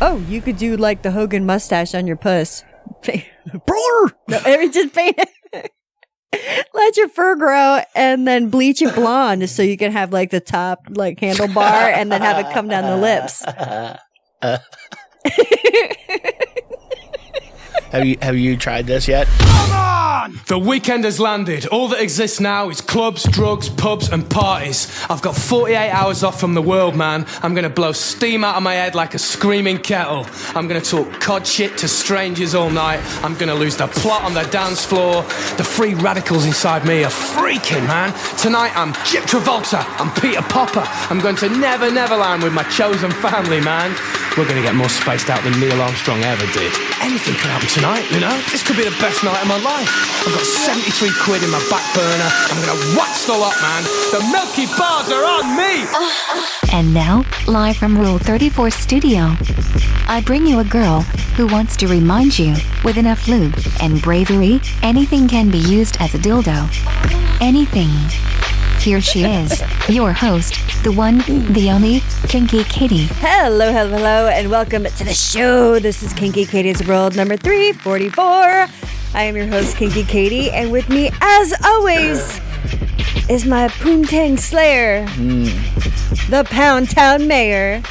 Oh, you could do like the Hogan mustache on your puss. Brother! No, just paint it. Let your fur grow and then bleach it blonde so you can have like the top like handlebar and then have it come down the lips. Have you tried this yet? Come on! The weekend has landed. All that exists now is clubs, drugs, pubs, and parties. I've got 48 hours off from the world, man. I'm gonna blow steam out of my head like a screaming kettle. I'm gonna talk cod shit to strangers all night. I'm gonna lose the plot on the dance floor. The free radicals inside me are freaking, man. Tonight I'm Chip Travolta. I'm Peter Popper. I'm going to Never Neverland with my chosen family, man. We're gonna get more spaced out than Neil Armstrong ever did. Anything could happen tonight, you know? This could be the best night of my life. I've got 73 quid in my back burner. I'm gonna wax the lot, man. The Milky Bars are on me! And now, live from Rule 34 Studio, I bring you a girl who wants to remind you, with enough lube and bravery, anything can be used as a dildo. Anything. Here she is, your host, the one, the only, Kinky Katie. Hello, and welcome to the show. This is Kinky Katie's World number 344. I am your host, Kinky Katie, and with me, as always, is my Poontang Slayer, the Pound Town Mayor,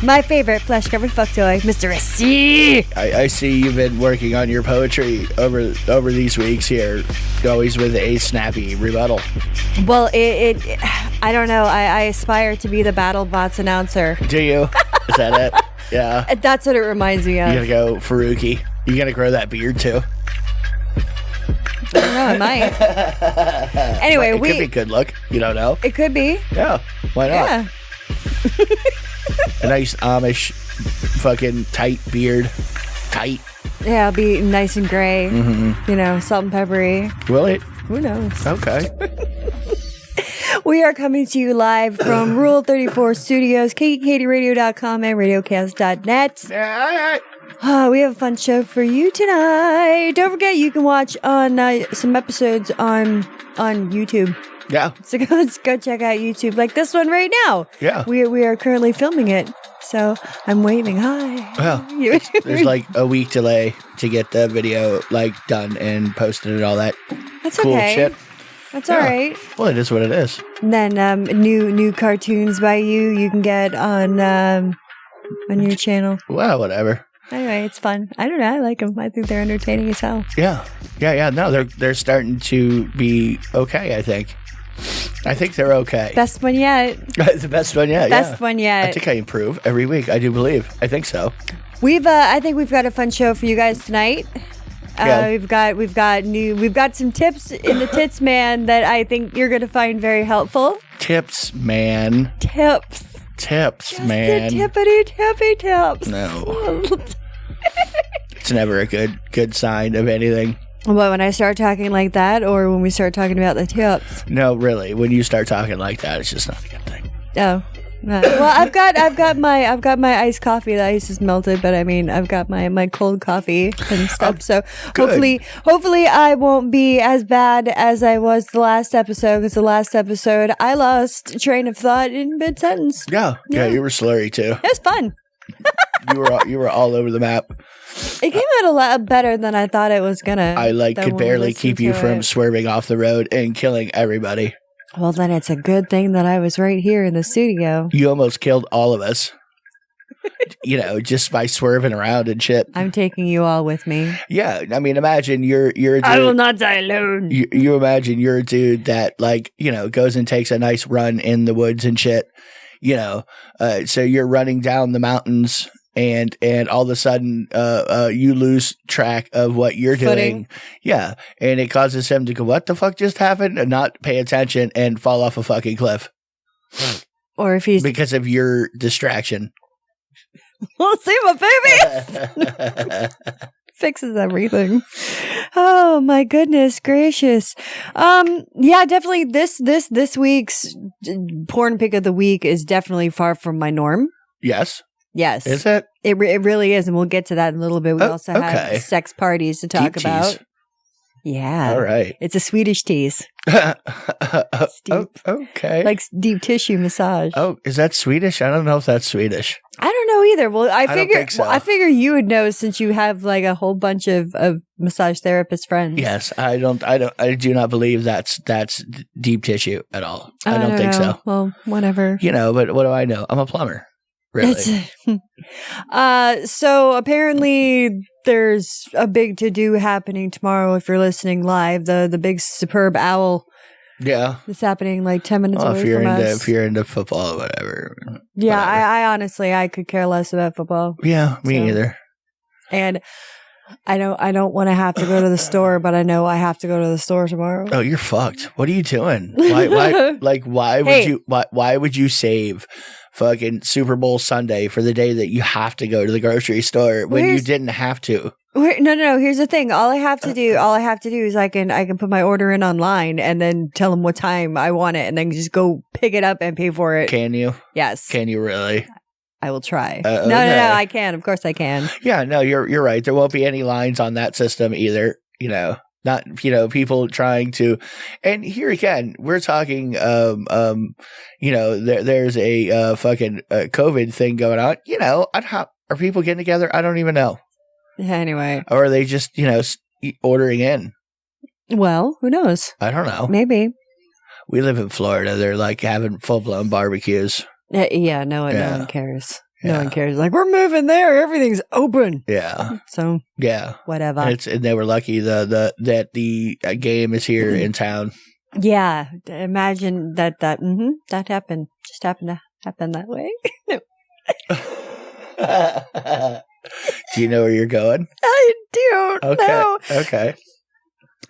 my favorite flesh-covered fuck toy, Mr. Icey. I see you've been working on your poetry over these weeks here, always with a snappy rebuttal. Well, I don't know. I aspire to be the BattleBots announcer. Do you? Is that it? Yeah. That's what it reminds me of. You gotta go Faruqi. You gotta grow that beard too. I don't know. I might. Anyway, it could be good look. You don't know. It could be. Yeah. Why not? Yeah. A nice Amish fucking tight beard. Tight. Yeah, it'll be nice and gray. Mm-hmm. You know, salt and peppery. Will it? Who knows? Okay. We are coming to you live from Rule 34 Studios, KKTradio.com and radiocast.net. We have a fun show for you tonight. Don't forget, you can watch on some episodes on YouTube. Yeah. So let's go check out YouTube, like this one right now. Yeah. We are currently filming it, so I'm waving hi. Well, there's like a week delay to get the video like done and posted and all that. That's cool okay. Shit. That's all right. Well, it is what it is. And then new cartoons by you can get on your channel. Well, whatever. Anyway, it's fun. I don't know. I like them. I think they're entertaining as hell. Yeah. No, they're starting to be okay, I think. I think they're okay. Best one yet. The best one yet. Best one yet. I think I improve every week. I do believe. I think so. I think we've got a fun show for you guys tonight. Yeah. We've got some tips in the Tits Man that I think you're going to find very helpful. Tips, man. Tips, man. The tippity tips. No. It's never a good sign of anything. What, when I start talking like that, or when we start talking about the tips? No, really. When you start talking like that, it's just not a good thing. Oh. Well, I've got my iced coffee. The ice is melted, but I mean, I've got my cold coffee and stuff. So good. hopefully I won't be as bad as I was the last episode, because the last episode I lost train of thought in mid sentence. Yeah, you were slurry too. It was fun. You were all over the map. It came out a lot better than I thought it was gonna. I could barely keep you from swerving off the road and killing everybody. Well, then it's a good thing that I was right here in the studio. You almost killed all of us. Just by swerving around and shit. I'm taking you all with me. Yeah, I mean, imagine you're a dude. I will not die alone. You imagine you're a dude that goes and takes a nice run in the woods and shit. So you're running down the mountains. And all of a sudden, you lose track of what you're doing. Yeah. And it causes him to go, what the fuck just happened? And not pay attention and fall off a fucking cliff. Or if he's... Because of your distraction. We'll see my baby. Fixes everything. Oh, my goodness gracious. Yeah, definitely this week's porn pick of the week is definitely far from my norm. Yes. Yes. Is it? It really is, and we'll get to that in a little bit. We also have sex parties to talk about. Yeah. All right. It's a Swedish tease. Oh, okay. Like deep tissue massage. Oh, is that Swedish? I don't know if that's Swedish. I don't know either. Well, I don't figure think so. I figure you would know since you have like a whole bunch of massage therapist friends. Yes, I do not believe that's deep tissue at all. I don't think so. Well, whatever. But what do I know? I'm a plumber. Really? So apparently there's a big to-do happening tomorrow if you're listening live. The big superb owl. Yeah. It's happening like 10 minutes away from us. If you're into football or whatever. Yeah, whatever. I honestly, I could care less about football. Yeah, me either. And I don't want to have to go to the store, but I know I have to go to the store tomorrow. Oh, you're fucked. What are you doing? Why would you save fucking Super Bowl Sunday for the day that you have to go to the grocery store when you didn't have to? No. Here's the thing. All I have to do is I can put my order in online and then tell them what time I want it, and then just go pick it up and pay for it. Can you? Yes. Can you really? I will try. Okay. No, I can. Of course I can. Yeah, no, you're right. There won't be any lines on that system either. Not people trying to. And here again, we're talking. There's a fucking COVID thing going on. Are people getting together? I don't even know. Anyway, or are they just ordering in? Well, who knows? I don't know. Maybe. We live in Florida. They're like having full blown barbecues. Yeah, no one cares. No one cares. Like, we're moving there. Everything's open. Yeah. So, yeah. Whatever. And they were lucky that the game is here in town. Yeah. Imagine that happened. Just happened to happen that way. Do you know where you're going? I do. Okay. No. Okay.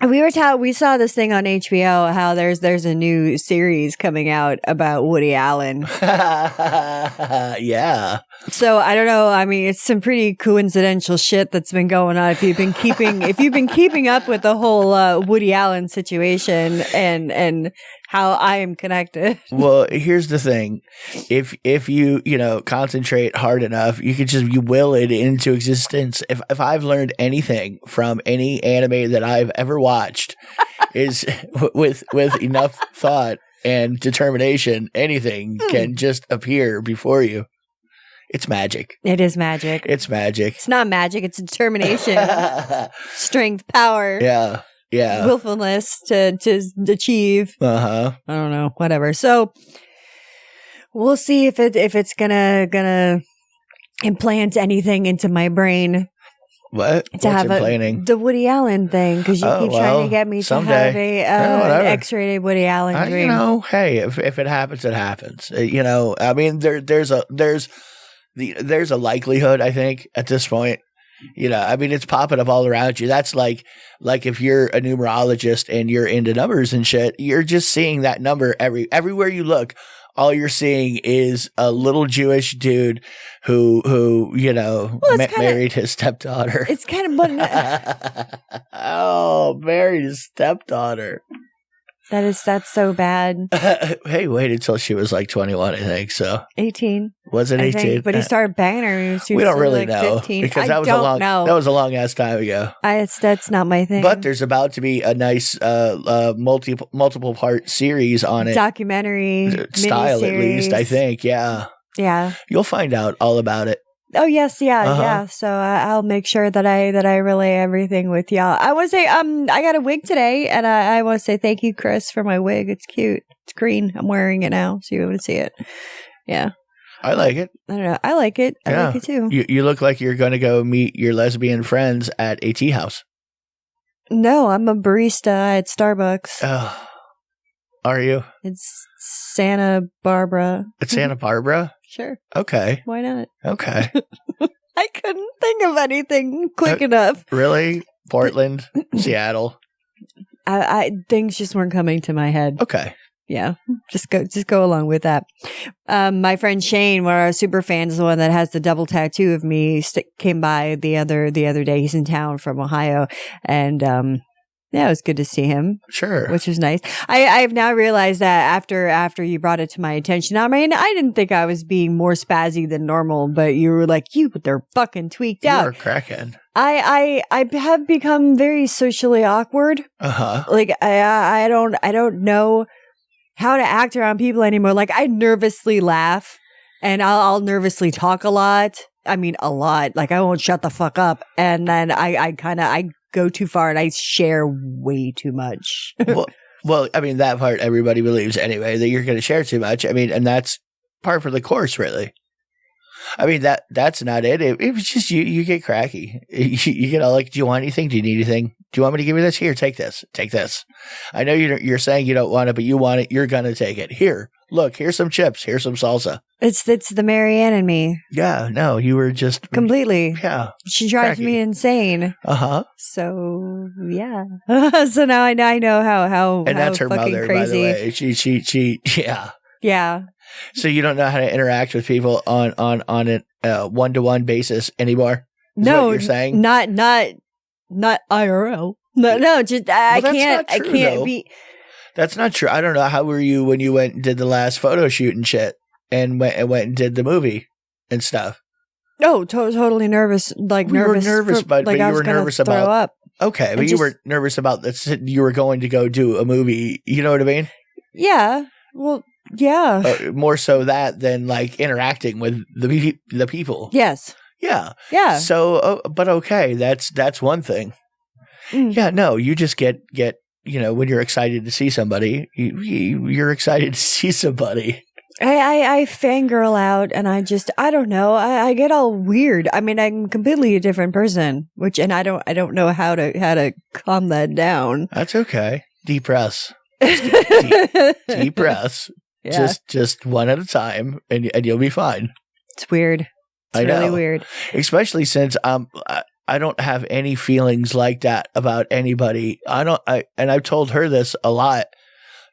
We saw this thing on HBO, how there's a new series coming out about Woody Allen. Yeah. So I don't know. I mean, it's some pretty coincidental shit that's been going on. If you've been keeping up with the whole Woody Allen situation and how I am connected. Well, here's the thing: if you concentrate hard enough, you will it into existence. If I've learned anything from any anime that I've ever watched, is with enough thought and determination, anything can just appear before you. It's magic. It is magic. It's magic. It's not magic. It's determination, strength, power. Yeah. Yeah. Willfulness to achieve. I don't know. Whatever. So we'll see if it's gonna implant anything into my brain. What? To have the Woody Allen thing, because you keep trying to get me to have an X-rated Woody Allen dream. Hey, if it happens, it happens. I mean, there's a likelihood, I think, at this point. I mean, it's popping up all around you. That's like if you're a numerologist and you're into numbers and shit, you're just seeing that number everywhere you look. All you're seeing is a little Jewish dude who married his stepdaughter. It's kind of married his stepdaughter. That's so bad. Hey, wait until she was like 21, I think. So 18. Was it 18? But he started banging her when she was we don't really like know 15. because that was a long ass time ago. That's not my thing. But there's about to be a nice multiple part series on it, documentary style miniseries. At least, I think. Yeah. You'll find out all about it. Oh yes, yeah. So I'll make sure that I relay everything with y'all. I want to say, I got a wig today, and I want to say thank you, Chris, for my wig. It's cute. It's green. I'm wearing it now, so you're able to see it. Yeah, I like it. I don't know. I like it. I like it too. You look like you're going to go meet your lesbian friends at a tea house. No, I'm a barista at Starbucks. Oh, are you? It's Santa Barbara. It's Santa Barbara? Sure. Okay. Why not? Okay. I couldn't think of anything quick enough. Really? Portland? Seattle? Things just weren't coming to my head. Okay. Yeah. Just go along with that. My friend Shane, one of our super fans, the one that has the double tattoo of me, came by the other day. He's in town from Ohio, and Yeah, it was good to see him. Sure. Which was nice. I've now realized that after you brought it to my attention. I mean, I didn't think I was being more spazzy than normal, but you were like, they're fucking tweaked out. You're a crackhead. I have become very socially awkward. Like I don't know how to act around people anymore. Like I nervously laugh and I'll nervously talk a lot. I mean, a lot. Like I won't shut the fuck up. And then I go too far and I share way too much. well, I mean, that part everybody believes anyway, that you're going to share too much. I mean, and that's par for the course, really. I mean, that's not it. It was just you get cracky. You get all like, do you want anything? Do you need anything? Do you want me to give you this? Here, take this. Take this. I know you're saying you don't want it, but you want it. You're going to take it. Here, look, here's some chips. Here's some salsa. It's the Marianne in me. Yeah, no, you were just completely. Yeah. She drives me insane. So, yeah. So now I know how and that's her mother, crazy. By the way. She yeah. Yeah. So you don't know how to interact with people on a one-to-one basis anymore? No, what you're saying? Not IRL. No, just I can't be. That's not true. I don't know. How were you when you went and did the last photo shoot and shit, and went and did the movie and stuff? Oh, totally nervous. Like you nervous. Were nervous, but like you I was were nervous throw about. Up. Okay, but you were nervous about this. You were going to go do a movie. You know what I mean? Yeah. Well. Yeah. More so that than like interacting with the people. Yes. Yeah. Yeah. So, but okay, that's one thing. Yeah. No, you just get when you're excited to see somebody, you're excited to see somebody. I fangirl out and I don't know. I get all weird. I mean, I'm completely a different person, and I don't know how to calm that down. That's okay. Depress. Depress. Yeah. Just one at a time, and you'll be fine. It's weird. It's really weird. Especially since I don't have any feelings like that about anybody. And I've told her this a lot.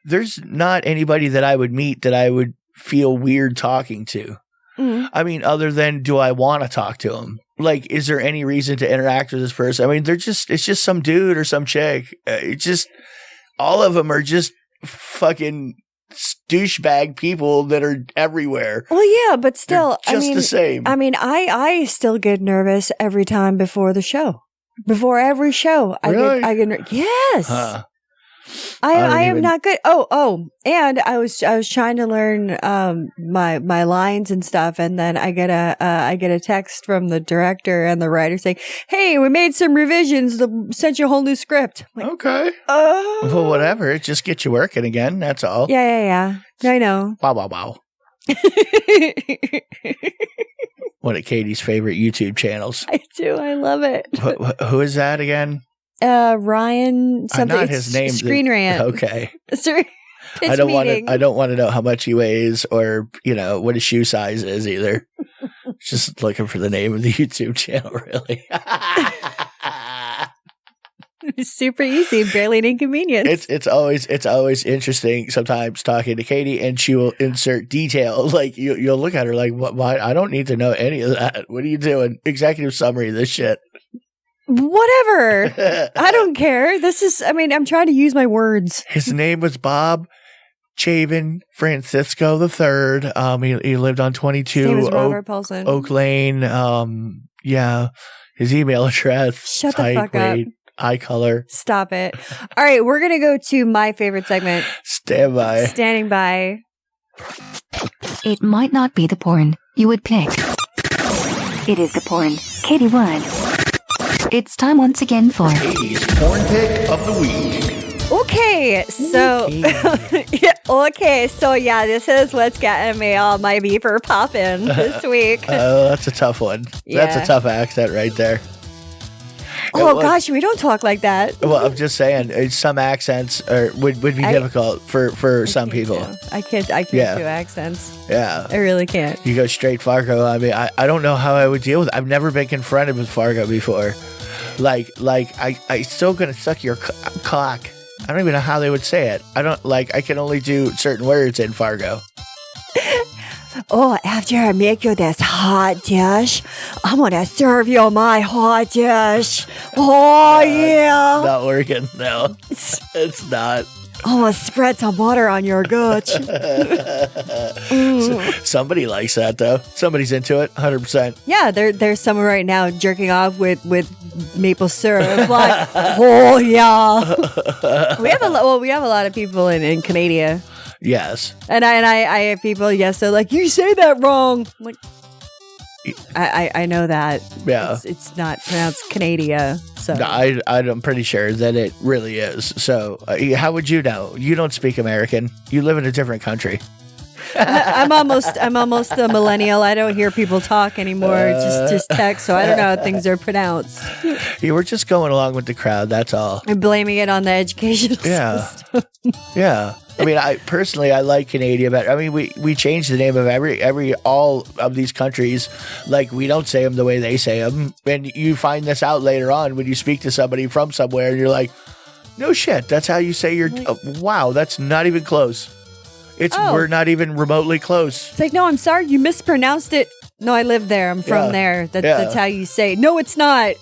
There's not anybody that I would meet that I would feel weird talking to. I mean, other than, do I want to talk to them? Like, is there any reason to interact with this person? I mean, it's just some dude or some chick. It's just, all of them are just fucking douchebag people that are everywhere. Well, yeah, but still, they're just the same. I mean, I still get nervous every time before the show. Before every show, really? I get yes. Huh. I am not good. Oh, and I was trying to learn my lines and stuff, and then I get a text from the director and the writer saying, "Hey, we made some revisions. Sent you a whole new script." I'm like, okay. Well, whatever. It just gets you working again. That's all. Yeah. I know. Wow. One of Katie's favorite YouTube channels. I do. I love it. Who is that again? Ryan something. Not his name. Screen Rant. Okay. I don't want to know how much he weighs or what his shoe size is either. Just looking for the name of the YouTube channel, really. It's super easy, barely an inconvenience. It's always interesting sometimes talking to Katie, and she will insert detail. Like you'll look at her like, what? Why? I don't need to know any of that. What are you doing? Executive summary of this shit. Whatever. I don't care. I'm trying to use my words. His name was Bob Chavin Francisco III. He lived on 22 Oak Lane. Yeah. His email address. Shut the fuck up. Eye color. Stop it. All right. We're going to go to my favorite segment. Standing by. It might not be the porn you would pick. It is the porn Katie would. It's time once again for Katie's porn pick of the week. Okay, so this is what's getting me all my beeper popping this week. Oh, that's a tough one. Yeah. That's a tough accent right there. Oh gosh, we don't talk like that. Well, I'm just saying, some accents would be difficult for some people. I can't do accents. Yeah, I really can't. You go straight Fargo. I mean, I don't know how I would deal with it. I've never been confronted with Fargo before. Like I still gonna suck your cock. I don't even know how they would say it. I can only do certain words in Fargo. oh, after I make you this hot dish, I'm going to serve you my hot dish. Oh, yeah. Not working. No, it's not. I'm going to spread some butter on your gooch. Somebody likes that, though. Somebody's into it, 100%. Yeah, there's someone right now jerking off with maple syrup. Like, oh, yeah. We have a lot of people in Canada. Yes. And I have people, yes, they're like, you say that wrong. I'm like, I know that. Yeah. It's not pronounced Canada. So No, I'm pretty sure that it really is. So how would you know? You don't speak American. You live in a different country. I'm almost a millennial. I don't hear people talk anymore. Just text. So I don't know how things are pronounced. You were just going along with the crowd. That's all. I'm blaming it on the educational system. Yeah. I mean, I like Canada, but I mean, we changed the name of all of these countries. Like, we don't say them the way they say them. And you find this out later on when you speak to somebody from somewhere and you're like, no shit, that's how you say wow, that's not even close. We're not even remotely close. It's like, no, I'm sorry, you mispronounced it. No, I live there. I'm from there. That's how you say it. No, it's not.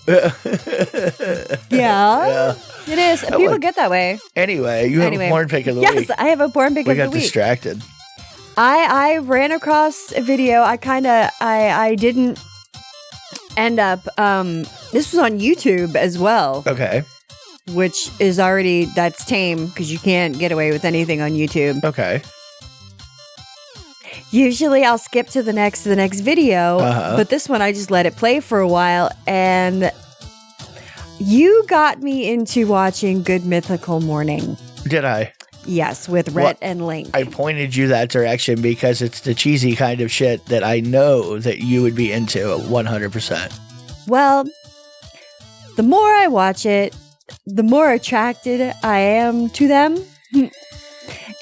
Yeah. It is. People get that way. Anyway, you have a porn pick of the week. Yes, I have a porn pick of the week. We got distracted. I ran across a video. I didn't end up, this was on YouTube as well. Okay. Which is already, that's tame because you can't get away with anything on YouTube. Okay. Usually I'll skip to the next video, but this one I just let it play for a while, and you got me into watching Good Mythical Morning. Did I? Yes, with Rhett and Link. I pointed you that direction because it's the cheesy kind of shit that I know that you would be into 100%. Well, the more I watch it, the more attracted I am to them.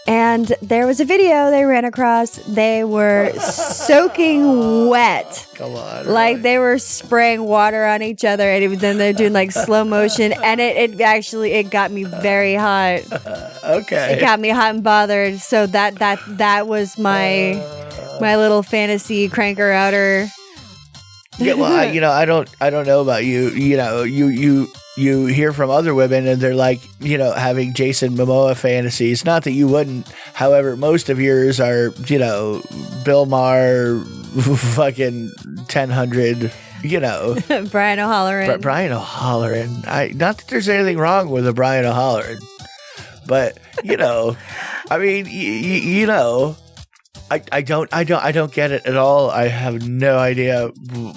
And there was a video they ran across. They were soaking wet. Come on. Like really? they were spraying water on each other, and then they're doing like slow motion. And it got me very hot. Okay. It got me hot and bothered. So that was my little fantasy cranker outer. Yeah, well, I don't know about you. You hear from other women and they're like, having Jason Momoa fantasies. Not that you wouldn't. However, most of yours are, Bill Maher, fucking 1000, Brian O'Halloran. Brian O'Halloran. Not that there's anything wrong with a Brian O'Halloran, but, I mean, I don't get it at all. I have no idea.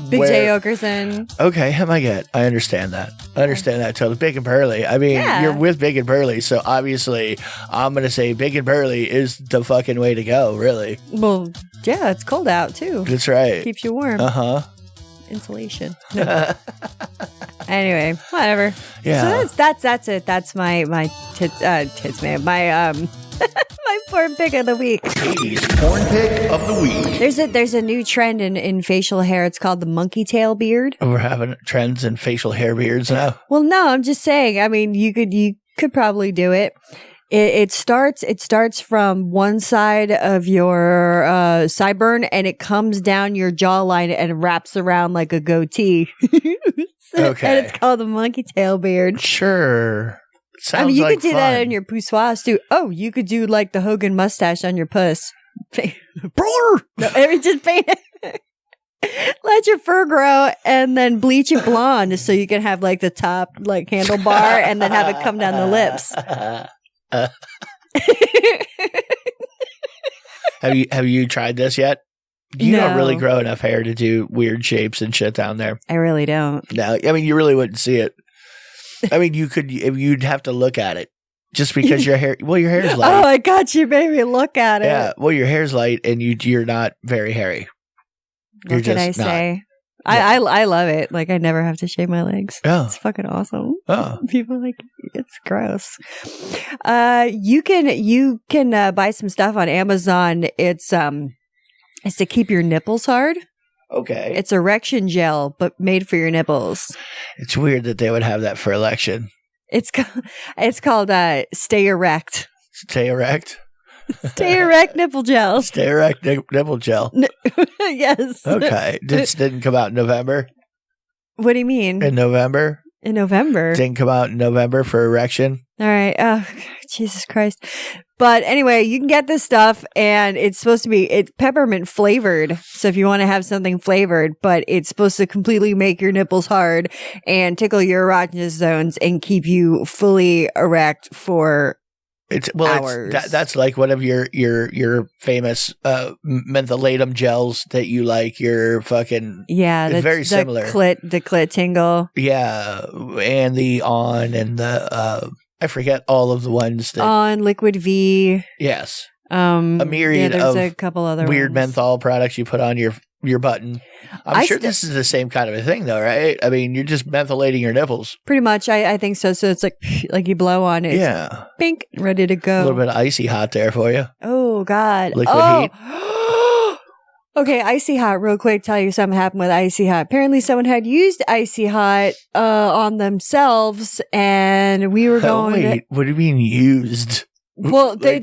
Big J. Okerson. Okay, I get. I understand that. Totally. Big and Burly. I mean, You're with Big and Burly, so obviously I'm gonna say Big and Burly is the fucking way to go. Really. Well, yeah, it's cold out too. That's right. Keeps you warm. Insulation. Anyway, whatever. Yeah. So that's it. That's my tits man. My my porn pick of the week. Katie's porn pick of the week. There's a new trend in facial hair. It's called the Monkeytail Beard. We're having trends in facial hair beards now. Well, no, I'm just saying. I mean, you could probably do it. It starts from one side of your sideburn, and it comes down your jawline and wraps around like a goatee. Okay. And it's called the Monkeytail Beard. Sure. Sounds I mean, you like could do fun. that on your poussoirs too. Oh, you could do like the Hogan mustache on your puss. Brother! No, just paint it. Let your fur grow and then bleach it blonde so you can have like the top like handlebar and then have it come down the lips. Have you tried this yet? You don't really grow enough hair to do weird shapes and shit down there. I really don't. No, I mean, you really wouldn't see it. I mean, you'd have to look at it just because your hair's light. Oh, I got you, baby. Look at it. Yeah, well, your hair's light and you're not very hairy. What can I say? I love it. Like, I never have to shave my legs. Yeah. It's fucking awesome. Oh. People are like, it's gross. You can buy some stuff on Amazon. It's to keep your nipples hard. Okay. It's erection gel, but made for your nipples. It's weird that they would have that for election. It's called Stay Erect. Stay erect? Stay erect nipple gel. Stay erect nipple gel. Yes. Okay. This didn't come out in November? What do you mean? In November? In November. Didn't come out in November for erection? All right. Oh, Jesus Christ. But anyway, you can get this stuff, and it's supposed to be, it's peppermint flavored. So if you want to have something flavored, but it's supposed to completely make your nipples hard and tickle your erogenous zones and keep you fully erect for hours. That's like one of your famous 𝓚𝓸𝓷𝓴𝔂 gels that you like. Your fucking that's very similar. The clit tingle. Yeah, and the on and the I forget all of the ones that On Liquid V. Yes, A myriad there's of a couple other weird ones. menthol products you put on your button. I'm sure this is the same kind of a thing, though, right? I mean, you're just mentholating your nipples. Pretty much, I think so. So it's like you blow on it. Yeah, pink, ready to go. A little bit of icy hot there for you. Oh God, Liquid heat. Okay, Icy Hot, real quick, tell you something happened with Icy Hot. Apparently someone had used Icy Hot on themselves, and we were going wait, what do you mean used? Well, they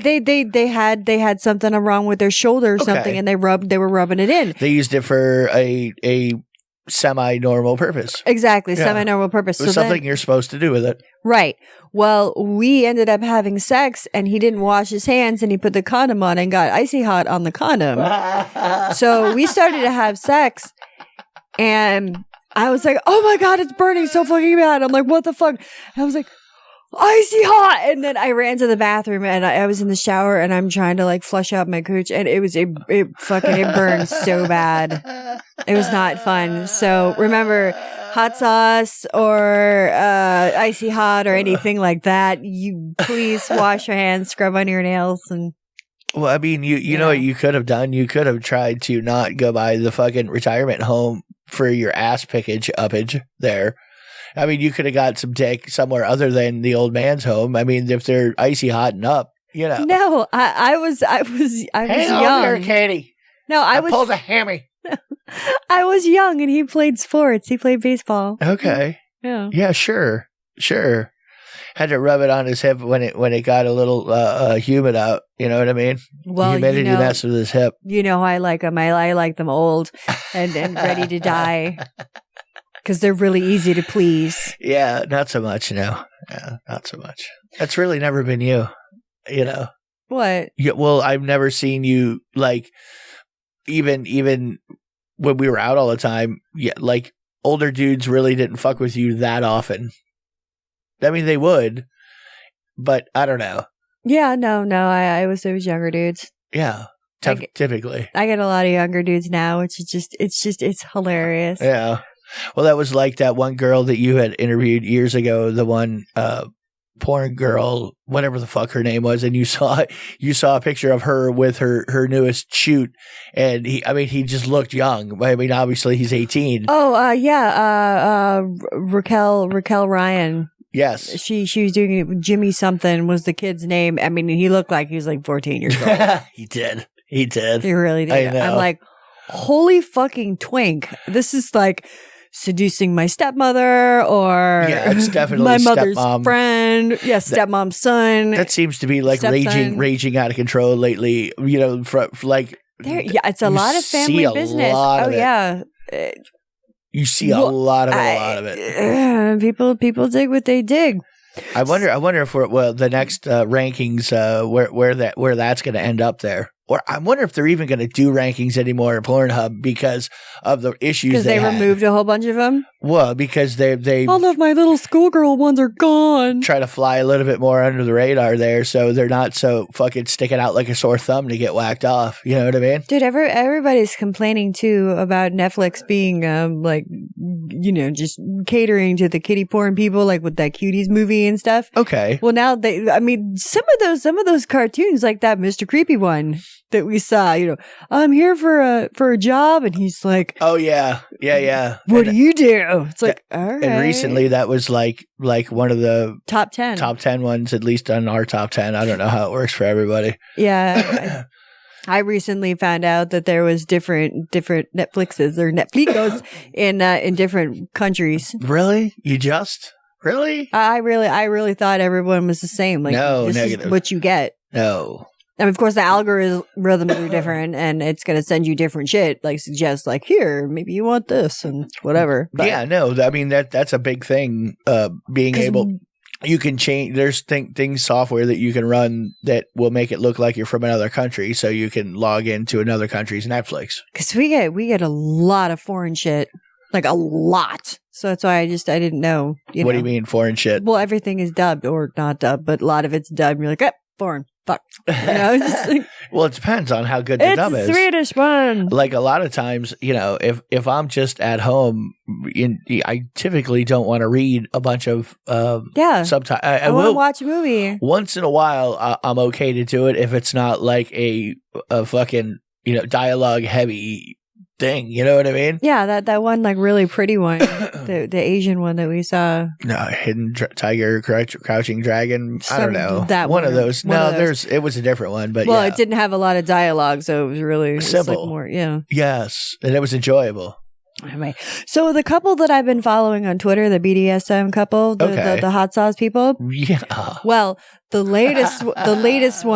had something wrong with their shoulder or something, and they were rubbing it in. They used it for a semi-normal purpose. Exactly, semi-normal purpose. It was something you're supposed to do with it. Right. Well, we ended up having sex, and he didn't wash his hands, and he put the condom on and got Icy Hot on the condom. So we started to have sex, and I was like, oh my God, it's burning so fucking bad. I'm like, what the fuck? And I was like, Icy Hot. And then I ran to the bathroom, and I was in the shower, and I'm trying to like flush out my cooch, and it burned so bad. It was not fun. So remember, hot sauce or Icy Hot or anything like that, you please wash your hands, scrub on your nails, and well, I mean, you know what you could have done? You could have tried to not go by the fucking retirement home for your ass uppage there. I mean, you could have got some dick somewhere other than the old man's home. I mean, if they're icy hot and up, you know. No, I was hey, young. Here, Katie. No, I pulled a hammy. I was young, and he played sports. He played baseball. Okay. Yeah, sure. Had to rub it on his hip when it got a little humid out. You know what I mean? Well, humidity messed with his hip. You know, I like them. I like them old and ready to die. Because they're really easy to please. Yeah, not so much, no. Yeah, not so much. That's really never been you, you know. What? Yeah, well, I've never seen you, like, even when we were out all the time, like, older dudes really didn't fuck with you that often. I mean, they would, but I don't know. Yeah, no, I was younger dudes. Yeah, typically. I get a lot of younger dudes now, which is it's hilarious. Yeah. Well, that was like that one girl that you had interviewed years ago, the one porn girl, whatever the fuck her name was, and you saw a picture of her with her newest shoot, and he just looked young. I mean, obviously he's 18. Oh, yeah, Raquel Ryan. Yes. She was doing it with Jimmy something was the kid's name. I mean, he looked like he was like 14 years old. He did. He really did. I know. I'm like, holy fucking twink. This is like seducing my stepmother or it's definitely my mother's stepmom. friend. Yeah, stepmom's son. That seems to be like stepson. raging out of control lately. You know, it's a lot of family business. Oh yeah. You see a lot of it. People dig what they dig. I wonder if the next rankings where that's going to end up there. Or I wonder if they're even going to do rankings anymore at Pornhub because of the issues because they removed a whole bunch of them. Well, because they all of my little schoolgirl ones are gone. Try to fly a little bit more under the radar there, so they're not so fucking sticking out like a sore thumb to get whacked off. You know what I mean? Dude, everybody's complaining too about Netflix being just catering to the kiddie porn people, like with that Cuties movie and stuff. Okay. Well, now some of those cartoons, like that Mr. Creepy one that we saw, I'm here for a job, and he's like, oh yeah. What do you do? It's like, all right. And recently that was like one of the top 10 ones, at least on our top 10. I don't know how it works for everybody. Yeah. I recently found out that there was different Netflixes or Netflixos in different countries. Really? Really? I really thought everyone was the same. Like, no, this negative. is what you get. No. And of course, the algorithms are different, and it's going to send you different shit. Like suggest, like here, maybe you want this and whatever. But, yeah, no, I mean that's a big thing. Being able, you can change. There's things software that you can run that will make it look like you're from another country, so you can log into another country's Netflix. Because we get a lot of foreign shit, like a lot. So that's why I didn't know. What do you mean foreign shit? Well, everything is dubbed or not dubbed, but a lot of it's dubbed. And you're like, foreign. Fuck. It's just like, well, it depends on how good the dub is. It's a Swedish one. Like a lot of times, if I'm just at home, I typically don't want to read a bunch of subtitles. I want to watch a movie. Once in a while, I'm okay to do it if it's not like a fucking dialogue heavy thing. You know what I mean? Yeah, that one like really pretty one, the Asian one that we saw. No, hidden tiger, crouching dragon. I don't know. That one of those. It was a different one, but it didn't have a lot of dialogue, so it was really simple. Like more, yeah. Yes, and it was enjoyable. Anyway, so the couple that I've been following on Twitter, the BDSM couple, the hot sauce people. Yeah. Well, the latest one the latest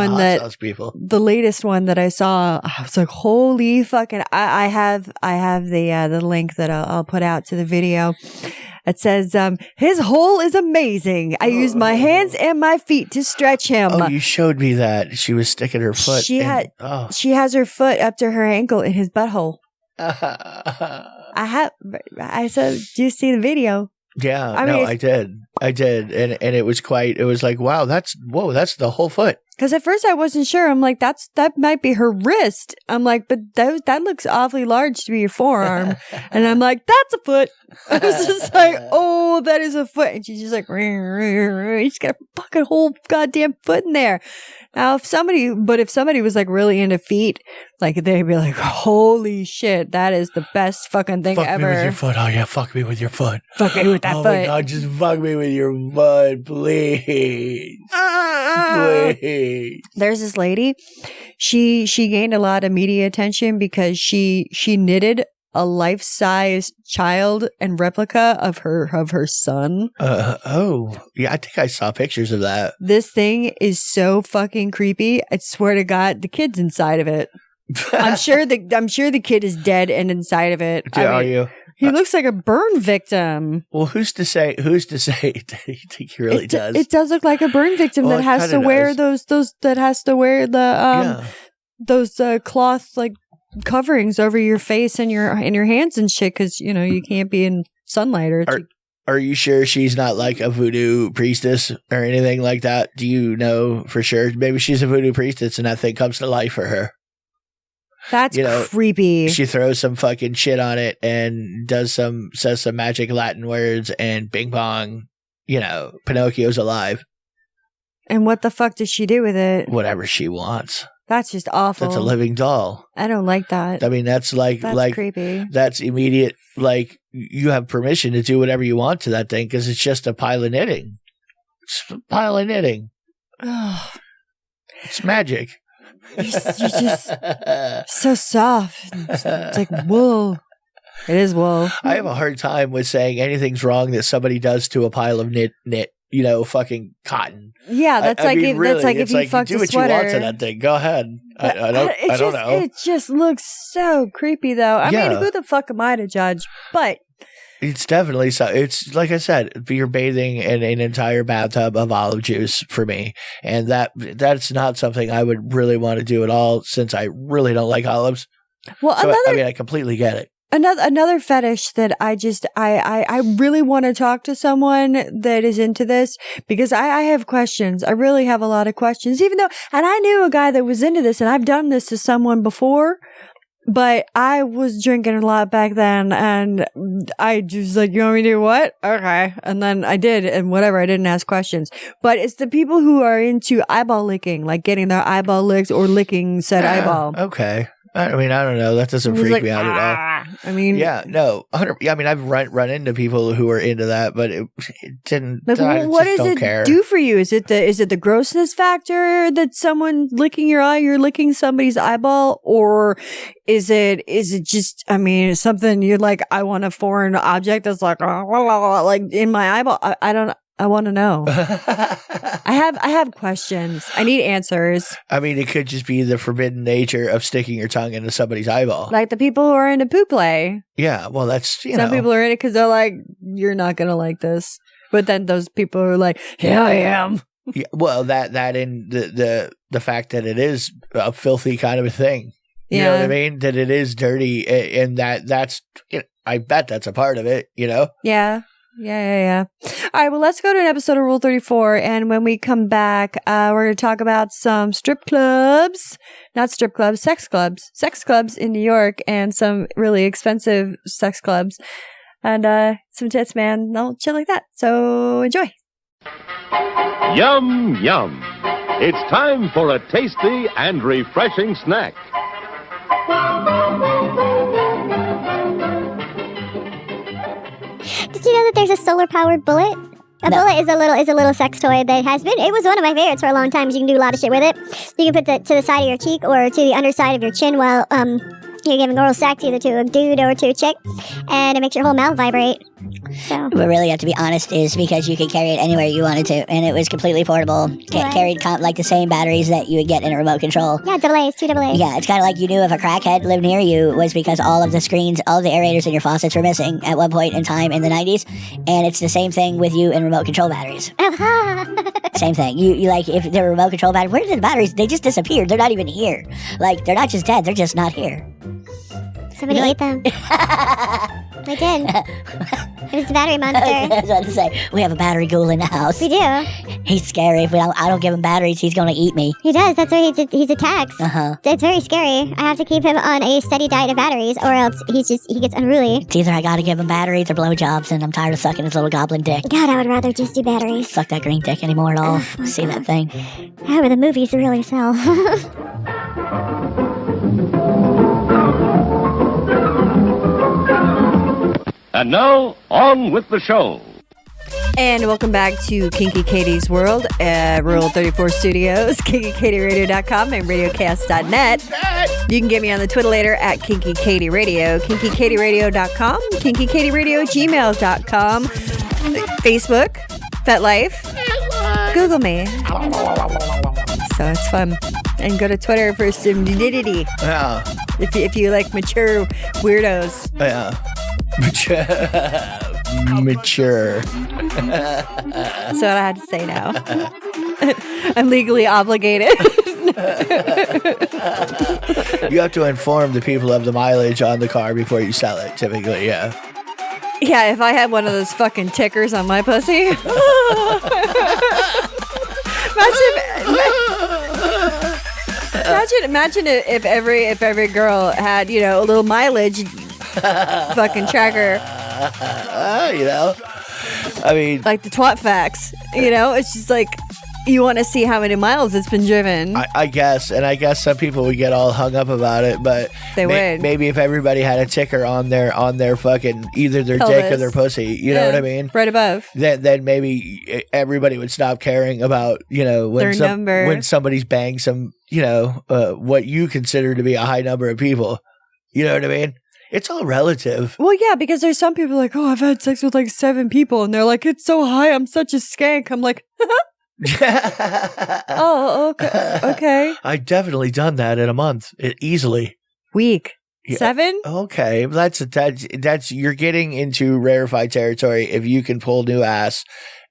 one that I saw, I was like, holy fucking! I have the link that I'll put out to the video. It says, his hole is amazing. I use my hands and my feet to stretch him. Oh, you showed me that. She was sticking her foot. She has her foot up to her ankle in his butthole. I said, do you see the video? Yeah, I did. And it was like, wow, that's the whole foot. Because at first I wasn't sure. I'm like, that might be her wrist. I'm like, but that looks awfully large to be your forearm. And I'm like, that's a foot. I was just like, oh, that is a foot. And she's just like, she's got a fucking whole goddamn foot in there. Now, if somebody was like really into feet, like they'd be like, holy shit, that is the best fucking thing ever. Fuck me with your foot. Oh yeah, fuck me with your foot. Fuck me with that foot. Oh my God, just fuck me with your foot, please. Please. There's this lady. She gained a lot of media attention because she knitted a life-size child and replica of her son. Oh, yeah, I think I saw pictures of that. This thing is so fucking creepy. I swear to God, the kid's inside of it. I'm sure the kid is dead and inside of it. Are you? He looks like a burn victim. Well, who's to say? Do you think he really does? It does look like a burn victim that has to wear those cloth like coverings over your face and your hands and shit because you can't be in sunlight or. Are you sure she's not like a voodoo priestess or anything like that? Do you know for sure? Maybe she's a voodoo priestess and that thing comes to life for her. That's creepy. She throws some fucking shit on it and says some magic Latin words and bing bong, Pinocchio's alive. And what the fuck does she do with it? Whatever she wants. That's just awful. That's a living doll. I don't like that. I mean, that's creepy. That's immediate. Like you have permission to do whatever you want to that thing because it's just a pile of knitting. It's a pile of knitting. It's magic. You're just so soft. It's like wool. It is wool. I have a hard time with saying anything's wrong that somebody does to a pile of knit, fucking cotton. Yeah, that's if you fucked do a what sweater. You want to that thing. Go ahead. I don't know. It just looks so creepy, though. I mean, who the fuck am I to judge? But it's definitely so. It's like I said, you're bathing in an entire bathtub of olive juice for me, and that's not something I would really want to do at all. Since I really don't like olives. Well, so, I completely get it. Another fetish that I really want to talk to someone that is into this because I have questions. I really have a lot of questions, and I knew a guy that was into this and I've done this to someone before, but I was drinking a lot back then and I just like, you want me to do what? Okay. And then I did and whatever. I didn't ask questions, but it's the people who are into eyeball licking, like getting their eyeball licked or licking said eyeball. Okay. I mean, I don't know. That doesn't freak me out at all. I mean, yeah, no. I mean, I've run into people who are into that, but it didn't. Like, what does it do for you? Is it the grossness factor that someone licking your eye, you're licking somebody's eyeball, or is it just? I mean, something you're like, I want a foreign object that's like in my eyeball. I don't. I want to know. I have questions. I need answers. I mean, it could just be the forbidden nature of sticking your tongue into somebody's eyeball. Like the people who are into poo play. Yeah, well, that's, Some people are in it because they're like, you're not going to like this. But then those people are like, yeah, I am. Yeah, well, that and the fact that it is a filthy kind of a thing. You know what I mean? That it is dirty, and that's, I bet that's a part of it, you know? Yeah. All right, well, let's go to an episode of Rule 34, and when we come back, we're going to talk about some sex clubs in New York, and some really expensive sex clubs, and some Tits Man, no shit like that. So enjoy. Yum, yum. It's time for a tasty and refreshing snack. Did you know that there's a solar-powered bullet? Bullet is a little sex toy that has been. It was one of my favorites for a long time. You can do a lot of shit with it. You can put it to the side of your cheek or to the underside of your chin while you're giving oral sex either to a dude or to a chick, and it makes your whole mouth vibrate. So, but really, you have to be honest, is because you could carry it anywhere you wanted to, and it was completely portable. Carried like the same batteries that you would get in a remote control. Yeah, AA's, 2 AA's. Yeah, it's kind of like you knew if a crackhead lived near you was because all of the screens, all of the aerators in your faucets were missing at one point in time in the 90s, and it's the same thing with you in remote control batteries. Same thing. You like, if they're remote control batteries, where did the batteries? They just disappeared. They're not even here. Like, they're not just dead. They're just not here. Somebody ate them. They did. It was the battery monster. I was about to say, we have a battery ghoul in the house. We do. He's scary. If I don't give him batteries, he's going to eat me. He does. That's why he attacks. Uh-huh. It's very scary. I have to keep him on a steady diet of batteries, or else he gets unruly. It's either I got to give him batteries or blowjobs, and I'm tired of sucking his little goblin dick. God, I would rather just do batteries. Suck that green dick anymore at all. See that thing. However, the movies really sell. And now, on with the show. And welcome back to Kinky Katie's World at Rule 34 Studios, KinkyKatieRadio.com, and RadioCast.net. You can get me on the Twitter at Kinky Katie Radio, KinkyKatieRadio.com, KinkyKatieRadio@gmail.com, Facebook, FetLife, Google me. So it's fun. And go to Twitter for some nudity. Yeah. If you like mature weirdos. Yeah. Mature. That's what I had to say now. I'm legally obligated. You have to inform the people of the mileage on the car before you sell it, typically, yeah. Yeah, if I had one of those fucking tickers on my pussy. Imagine if every girl had, a little mileage fucking tracker. You know, I mean, like the Twat Fax. It's just like you want to see how many miles it's been driven. I guess, and I guess some people would get all hung up about it, but they would. Maybe if everybody had a ticker on their fucking either their dick or their pussy, you know what I mean? Right above. Then maybe everybody would stop caring about when somebody's banged some what you consider to be a high number of people. You know what I mean? It's all relative. Well, yeah, because there's some people like, oh, I've had sex with like 7 people, and they're like, it's so high, I'm such a skank. I'm like, oh, okay. I've definitely done that in a month, easily. Week. Yeah. 7? Okay, that's you're getting into rarefied territory if you can pull new ass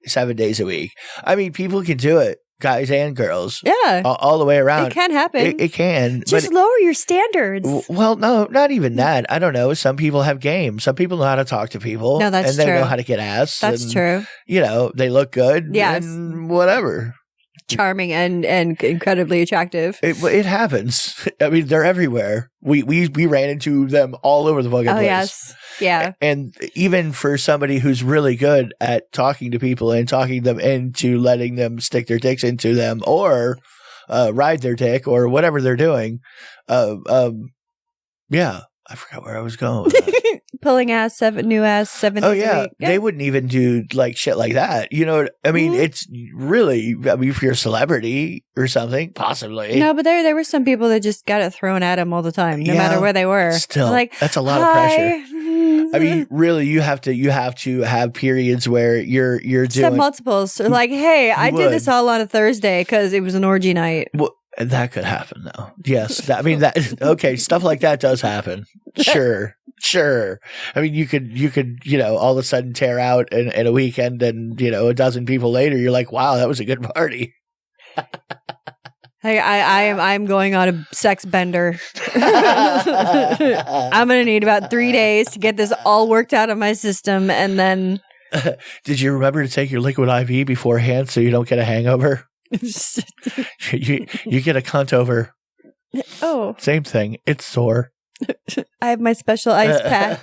7 days a week. I mean, people can do it. Guys and girls. Yeah. All the way around. It can happen. It can. Just lower your standards. Well, no, not even that. I don't know. Some people have game. Some people know how to talk to people. No, that's true. And they true. know how to get ass. That's true. They look good. Yes. And whatever. Charming and incredibly attractive. It happens. I mean, they're everywhere. We ran into them all over the fucking place. Yes. Yeah. And even for somebody who's really good at talking to people and talking them into letting them stick their dicks into them or ride their dick or whatever they're doing. Yeah. I forgot where I was going. Pulling ass, 7 new ass, 7 days a week. Yeah. They wouldn't even do like shit like that. You know, I mean, It's really, if you're a celebrity or something, possibly. No, but there were some people that just got it thrown at them all the time, no matter where they were. Still, like, that's a lot of pressure. I mean, really, you have to have periods where you're Step doing multiples. So like, hey, I did this all on a Thursday because it was an orgy night. Well, that could happen though. Yes. Okay. Stuff like that does happen. Sure. I mean, you could, all of a sudden tear out in a weekend and, a dozen people later, you're like, wow, that was a good party. I'm going on a sex bender. I'm going to need about 3 days to get this all worked out of my system. And then. Did you remember to take your liquid IV beforehand so you don't get a hangover? you get a cunt over. Oh. Same thing. It's sore. I have my special ice pack.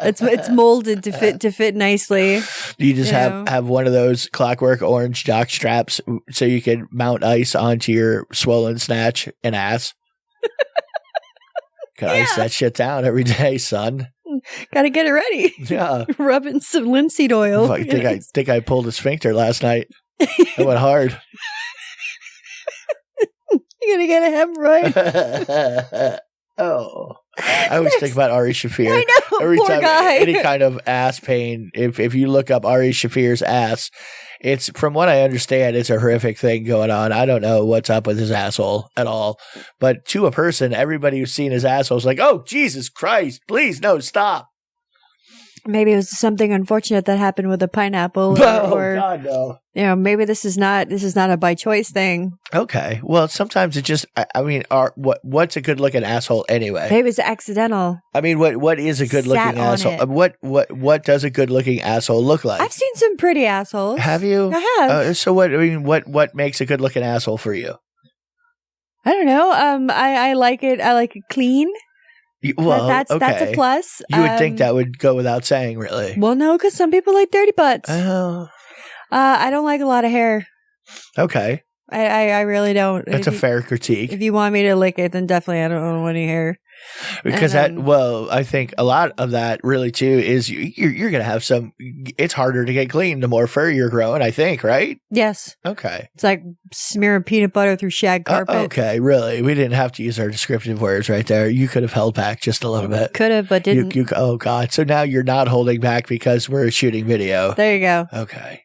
It's molded to fit nicely. You just have one of those clockwork orange jock straps so you can mount ice onto your swollen snatch and ass. Can ice that shit down every day, son. Gotta get it ready. Yeah. Rubbing some linseed oil. I think I pulled a sphincter last night. I went hard. You're gonna get a hemorrhoid. Oh, I always think about Ari Shaffir. I know, every poor time guy. Any kind of ass pain. If you look up Ari Shaffir's ass, it's, from what I understand, it's a horrific thing going on. I don't know what's up with his asshole at all, but to a person, everybody who's seen his asshole is like, "Oh, Jesus Christ! Please, no, stop." Maybe it was something unfortunate that happened with a pineapple, or God, no. Maybe this is not a by choice thing. Okay, well, sometimes it just. I mean, what's a good looking asshole anyway? Maybe it's accidental. I mean, what is a good looking asshole? What does a good looking asshole look like? I've seen some pretty assholes. Have you? I have. So what? I mean, what makes a good looking asshole for you? I don't know. I like it. I like it clean. Well, that's a plus. You would think that would go without saying, really. Well, no, because some people like dirty butts. Oh. I don't like a lot of hair. Okay. I really don't. That's a fair critique. If you want me to lick it, then definitely I don't want any hair. Because I think a lot of that really too is you're going to have some. It's harder to get clean the more fur you're growing, I think, right? Yes. Okay. It's like smearing peanut butter through shag carpet. Okay, really? We didn't have to use our descriptive words right there. You could have held back just a little bit. Could have, but didn't. Oh God! So now you're not holding back because we're shooting video. There you go. Okay.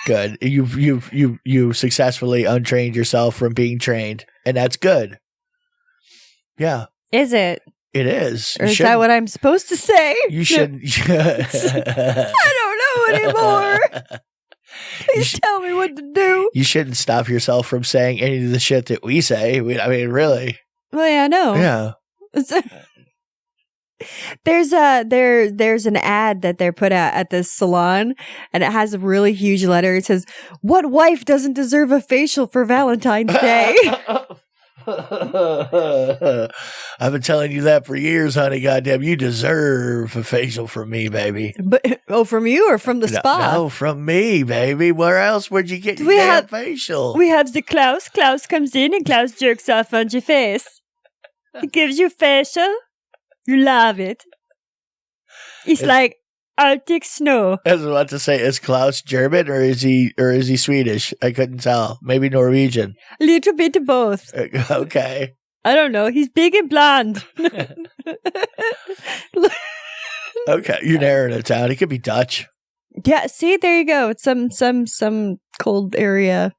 Good. You successfully untrained yourself from being trained, and that's good. Yeah. Is it? It is. Or is that what I'm supposed to say? You shouldn't. I don't know anymore. Please tell me what to do. You shouldn't stop yourself from saying any of the shit that we say. I mean, really. Well, yeah, I know. Yeah. There's an ad that they're put out at this salon, and it has a really huge letter. It says, "What wife doesn't deserve a facial for Valentine's Day?" I've been telling you that for years, honey. Goddamn, you deserve a facial from me, baby. But from you or from the spa? No, from me, baby. Where else would you get your facial? We have the Klaus. Klaus comes in and Klaus jerks off on your face. He gives you facial. You love it. It's like Arctic snow. I was about to say, is Klaus German or is he Swedish? I couldn't tell. Maybe Norwegian. A little bit of both. Okay. I don't know. He's big and blonde. Okay, you're narrowing it down. He could be Dutch. Yeah. See, there you go. It's some cold area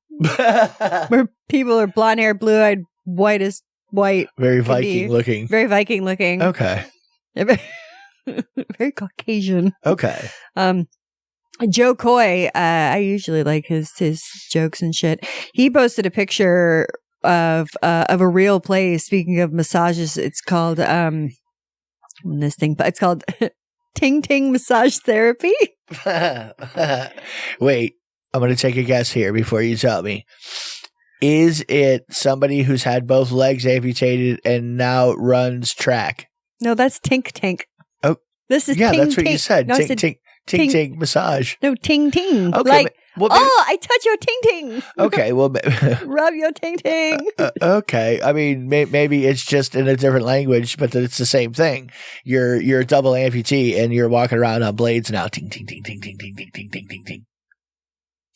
where people are blonde hair, blue eyed, white as white. Very Viking looking. Very Viking looking. Okay. Very Caucasian. Okay. Joe Coy, I usually like his jokes and shit. He posted a picture of a real place. Speaking of massages, it's called it's called Ting Ting Massage Therapy. Wait, I'm going to take a guess here before you tell me. Is it somebody who's had both legs amputated and now runs track? No, that's Tink Tink. Oh, this is yeah, Ting that's what Ting. you said. No, Ting Ting massage. No, Ting Ting. Okay. Like, well, I touch your Ting Ting. Okay, well, rub your Ting Ting. Okay, I mean, maybe it's just in a different language, but it's the same thing. You're a double amputee and you're walking around on blades now. Ting ting ting ting ting ting ting ting ting ting ting.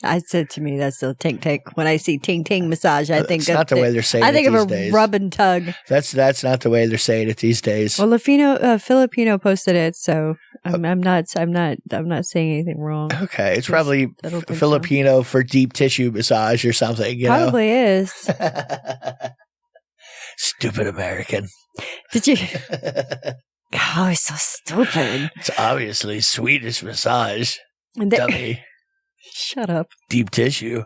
I said to me, that's still Ting Ting. When I see Ting Ting massage, I think It's not the way they're saying I it think of these a days. rub and tug. That's not the way they're saying it these days. Well, Filipino posted it, so I'm not saying anything wrong. Okay, it's probably I don't think Filipino for deep tissue massage or something. You Probably is. know? Stupid American. Did you? Oh, he's so stupid. It's obviously Swedish massage. And they- Dummy. Shut up. Deep tissue.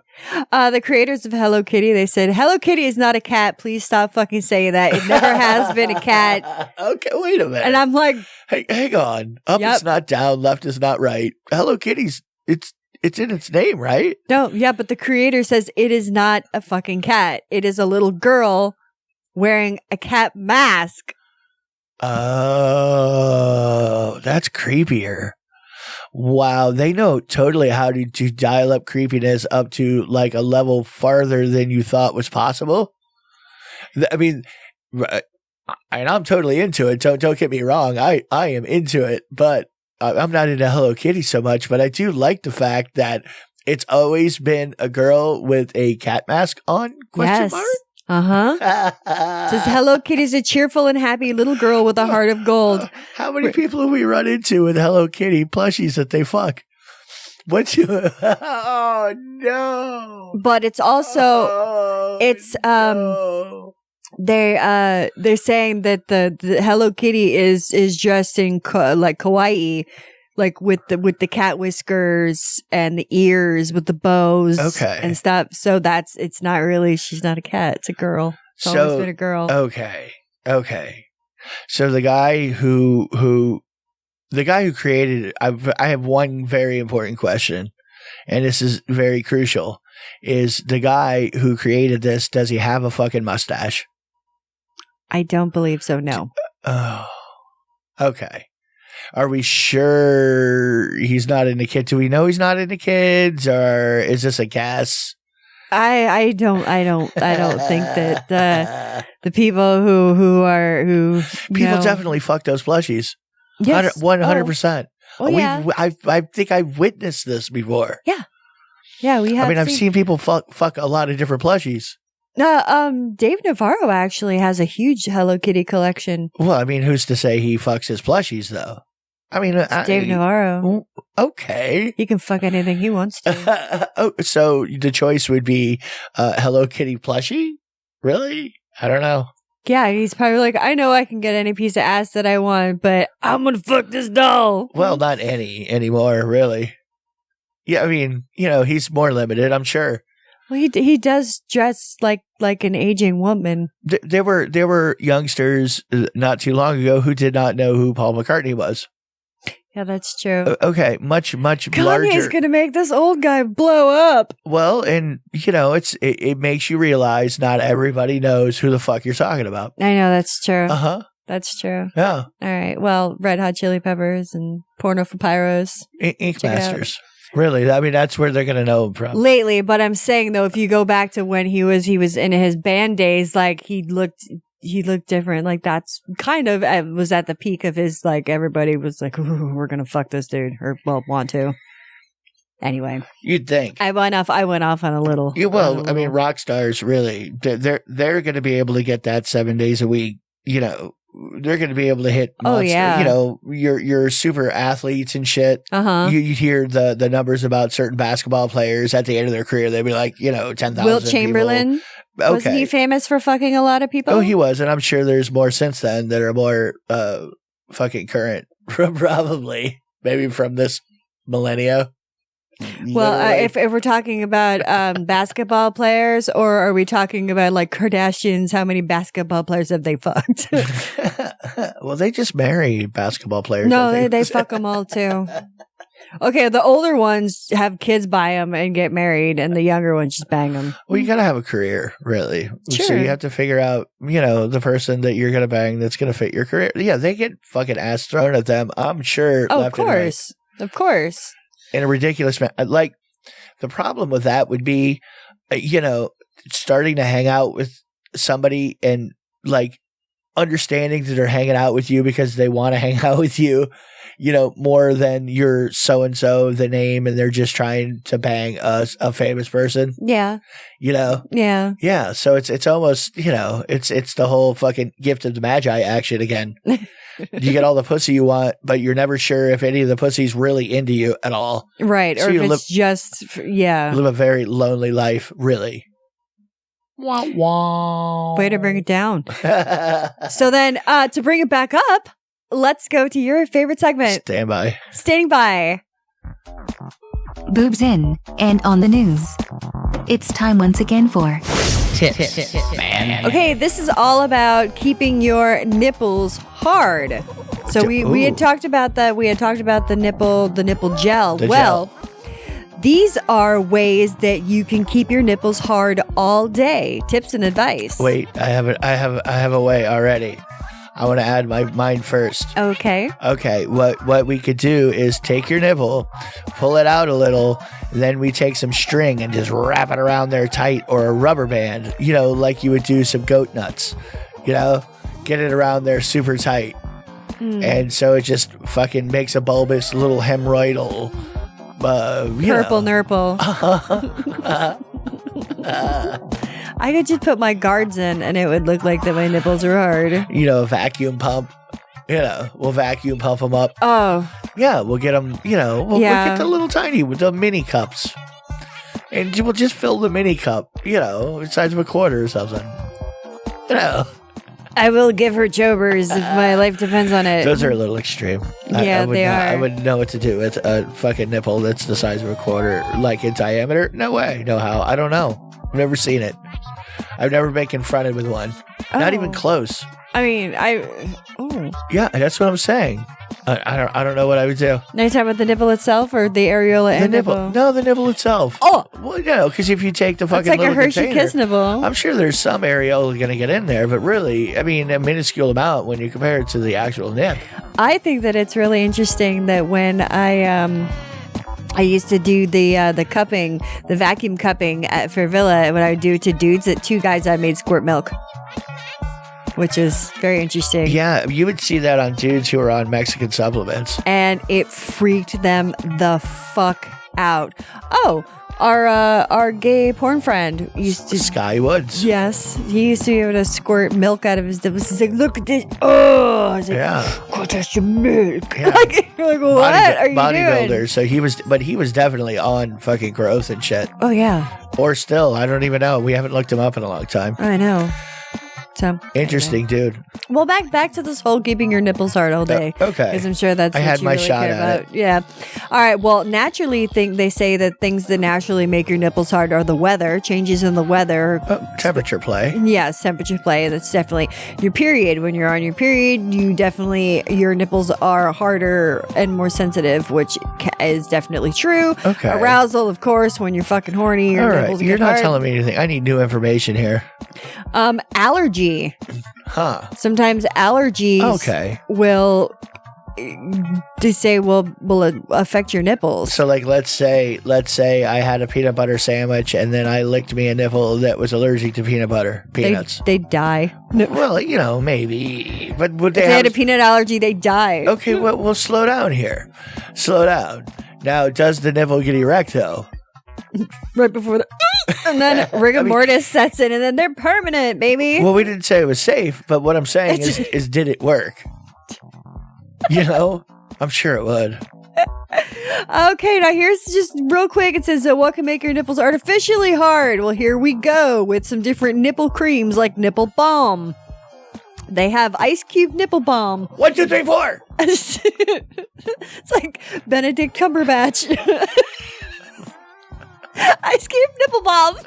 The creators of Hello Kitty, they said, Hello Kitty is not a cat. Please stop fucking saying that. It never has been a cat. Okay, wait a minute. And I'm like, hey, hang on. Up Yep. is not down, left is not right. Hello Kitty's, it's in its name, right? no, yeah, but the creator says it is not a fucking cat. It is a little girl wearing a cat mask. Oh, that's creepier. Wow, they know totally how to dial up creepiness up to like a level farther than you thought was possible. I mean, and I'm totally into it. Don't get me wrong. I am into it, but I'm not into Hello Kitty so much. But I do like the fact that it's always been a girl with a cat mask on? Question mark? Uh-huh. Says Hello Kitty is a cheerful and happy little girl with a heart of gold. How many people have we run into with Hello Kitty plushies that they fuck? What's you? Oh no! But it's also no. they're saying that the Hello Kitty is dressed in like kawaii, like with the cat whiskers and the ears with the bows, Okay. and stuff. So it's not really. She's not a cat. It's a girl. It's always been a girl. Okay. So the guy who created it, I have one very important question, and this is very crucial. Is the guy who created this, does he have a fucking mustache? I don't believe so. No. Oh, okay. Are we sure he's not into kids? Do we know he's not into kids, or is this a guess? I don't think that the people who people definitely fuck those plushies. Yes. 100%. Oh, yeah. I think I've witnessed this before. Yeah, we have. I've seen people fuck a lot of different plushies. Dave Navarro actually has a huge Hello Kitty collection. Well, I mean, who's to say he fucks his plushies, though? I mean, Dave Navarro. Okay. He can fuck anything he wants to. So the choice would be Hello Kitty plushie? Really? I don't know. Yeah, he's probably like, I know I can get any piece of ass that I want, but I'm gonna fuck this doll. Well, not any anymore, really. Yeah, I mean, he's more limited, I'm sure. Well, he does dress like an aging woman. There were youngsters not too long ago who did not know who Paul McCartney was. Yeah, that's true. Okay, much larger. Kanye's gonna make this old guy blow up. Well, and it makes you realize not everybody knows who the fuck you're talking about. I know, that's true. That's true. Yeah. All right. Well, Red Hot Chili Peppers and Porno for Pyros. Ink Masters. Really? I mean, that's where they're gonna know him from. Lately, but I'm saying though, if you go back to when he was in his band days, like he looked different. Like that's kind of was at the peak of his, like everybody was like, ooh, we're gonna fuck this dude, or well, want to. Anyway, You'd think. I went off on a little. I mean, rock stars really they're going to be able to get that 7 days a week. They're going to be able to hit. Your super athletes and shit. You hear the numbers about certain basketball players at the end of their career. They'd be like, 10,000. Wilt Chamberlain. Okay. Wasn't he famous for fucking a lot of people? Oh, he was, and I'm sure there's more since then that are more fucking current. Probably, maybe from this millennia. Well, if we're talking about basketball players, or are we talking about like Kardashians? How many basketball players have they fucked? Well, they just marry basketball players. No, they fuck them all too. Okay, the older ones have kids by them and get married, and the younger ones just bang them. Well, you got to have a career, really. Sure. So you have to figure out, the person that you're going to bang that's going to fit your career. Yeah, they get fucking ass thrown at them, I'm sure. Oh, of course. Of course. In a ridiculous manner. Like, the problem with that would be, starting to hang out with somebody and, like, understanding that they're hanging out with you because they want to hang out with you, more than you're so-and-so, the name, and they're just trying to bang a famous person. Yeah. Yeah. Yeah. So it's almost, it's the whole fucking gift of the Magi action again. You get all the pussy you want, but you're never sure if any of the pussy's really into you at all. Right. So or if it's just, live a very lonely life, really. Wah, wah. Way to bring it down. So then, to bring it back up, let's go to your favorite segment. Standing by. Boobs in and on the news. It's time once again for Tits Man. Okay, this is all about keeping your nipples hard. So we had talked about that. We had talked about the nipple gel. Gel. These are ways that you can keep your nipples hard all day. Tips and advice. Wait, I have a way already. I want to add mine first. Okay. Okay. What we could do is take your nipple, pull it out a little, then we take some string and just wrap it around there tight, or a rubber band, like you would do some goat nuts, get it around there super tight. And so it just fucking makes a bulbous little hemorrhoidal purple nurple. I could just put my guards in and it would look like that my nipples are hard. A vacuum pump. We'll vacuum pump them up. Oh. Yeah, we'll get them, we'll get the little tiny with the mini cups. And we'll just fill the mini cup, the size of a quarter or something. I will give her jobers if my life depends on it. Those are a little extreme. Yeah, they are. I wouldn't know what to do with a fucking nipple that's the size of a quarter, like in diameter. No way. No how. I don't know. I've never seen it. I've never been confronted with one. Not even close. I mean, Yeah, that's what I'm saying. I don't know what I would do. Are you talking about the nipple itself or the areola and nipple? No, the nipple itself. Oh. Well, because if you take the fucking it's like little a Hershey container, Kiss nipple. I'm sure there's some areola going to get in there, but really, I mean, a minuscule amount when you compare it to the actual nip. I think that it's really interesting that when I used to do the cupping, the vacuum cupping for Villa, when I would do it to dudes, that 2 guys I made squirt milk, which is very interesting. Yeah, you would see that on dudes who are on Mexican supplements. And it freaked them the fuck out. Oh, our gay porn friend used to... Sky Woods. Yes. He used to be able to squirt milk out of his nipples. He's like, look at this. Oh. I was like, God, that's your milk. Yeah. You're like, what are you bodybuilder, doing? so he was definitely on fucking growth and shit. Oh, yeah. Or still, I don't even know. We haven't looked him up in a long time. I know. So interesting, dude. Well, back to this whole keeping your nipples hard all day. Okay, because I'm sure that's I what had you my really shot care at about. Yeah. All right. Well, naturally, they say that things that naturally make your nipples hard are the weather, changes in the weather, temperature play. Yes, temperature play. That's definitely your period. When you're on your period, your nipples are harder and more sensitive, which is definitely true. Okay. Arousal, of course, when you're fucking horny, your nipples get You're not hard. telling me anything. I need new information here. Allergy. Huh. Sometimes allergies will affect your nipples. So like let's say I had a peanut butter sandwich and then I licked me a nipple that was allergic to peanuts. They die. Well, maybe. But would if they had a peanut allergy, they die. Okay, well, we'll slow down here. Slow down. Now, does the nipple get erect though? Right before and then rigor mortis sets in, and then they're permanent, baby. Well, we didn't say it was safe, but what I'm saying is did it work? I'm sure it would. Okay, now here's just real quick. It says, what can make your nipples artificially hard? Well, here we go with some different nipple creams like Nipple Balm. They have Ice Cube Nipple Balm. 1, 2, 3, 4. It's like Benedict Cumberbatch. Ice Cube Nipple Balm.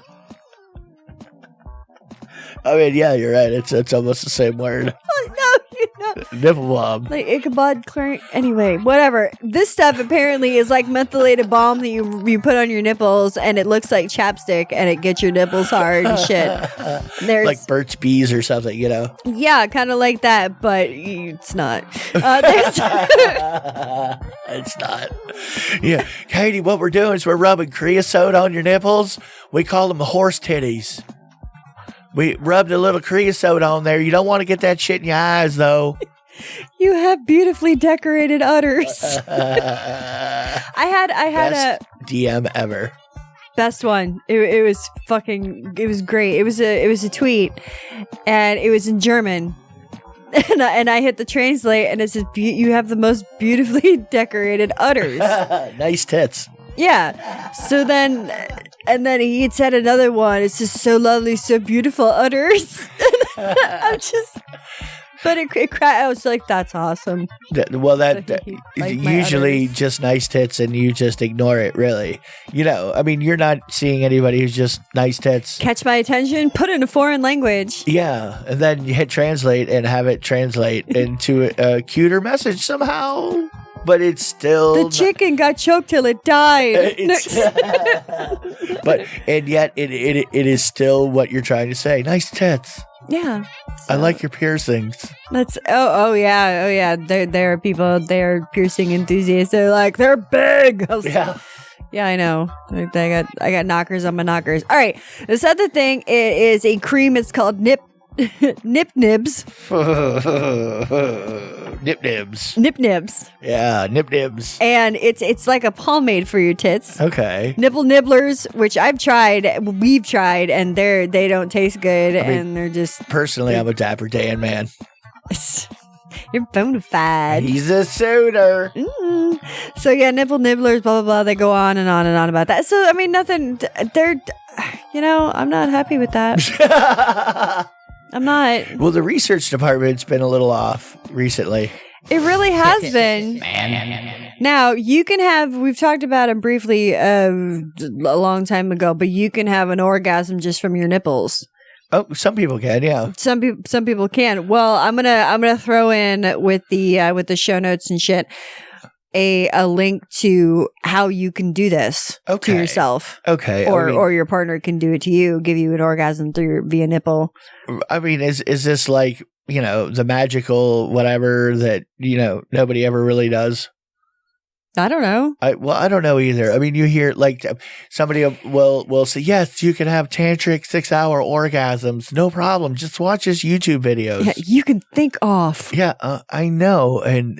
I mean, yeah, you're right. It's almost the same word. Oh, no, you're not. Nipple balm. Like Ichabod Crane. Anyway, whatever. This stuff apparently is like mentholated balm that you put on your nipples, and it looks like chapstick, and it gets your nipples hard and shit. There's like Burt's Bees or something, Yeah, kind of like that, but it's not. It's not. Yeah, Katie, what we're doing is we're rubbing creosote on your nipples. We call them horse titties. We rubbed a little creosote on there. You don't want to get that shit in your eyes, though. You have beautifully decorated udders. I had Best DM ever. Best one. It was great. It was a tweet, and it was in German. And I hit the translate, and it says, "You have the most beautifully decorated udders." Nice tits. Yeah. So then, and then he had said another one. It's just so lovely, so beautiful udders. I'm just. But I was like, that's awesome. Well, Like usually udders. just nice tits, and you just ignore it, really. You know, I mean, you're not seeing anybody who's just nice tits. Catch my attention, put it in a foreign language. Yeah, and then you hit translate and have it translate into a cuter message somehow. But it's still The chicken got choked till it died. and yet it is still what you're trying to say. Nice tits. Yeah. I like your piercings. That's oh yeah. There are people, they're piercing enthusiasts. They're like, they're big. Yeah, I know. I got knockers on my knockers. All right. This other thing is a cream. It's called Nip Nibs. Nip nibs. Nip Nibs. Yeah, nip nibs. And it's like a pomade for your tits. Okay. Nipple nibblers, which we've tried, and they don't taste good, and they're just Personally, I'm a Dapper Dan man. you're bona fide. He's a suitor. So yeah, nipple nibblers, blah blah blah. They go on and on and on about that. So I mean, nothing. They're, I'm not happy with that. I'm not. Well, the research department's been a little off recently. It really has been. Now, you can have, we've talked about it briefly a long time ago, but you can have an orgasm just from your nipples. Oh, some people can, yeah. Some people can. Well, I'm gonna throw in with the show notes and shit a link to how you can do this to yourself. Okay. Or your partner can do it to you, give you an orgasm via nipple. I mean, is this like, the magical whatever that, nobody ever really does? I don't know. I don't know either. I mean, you hear like somebody will say, yes, you can have tantric 6-hour orgasms. No problem. Just watch his YouTube videos. Yeah, you can think off. Yeah, I know. And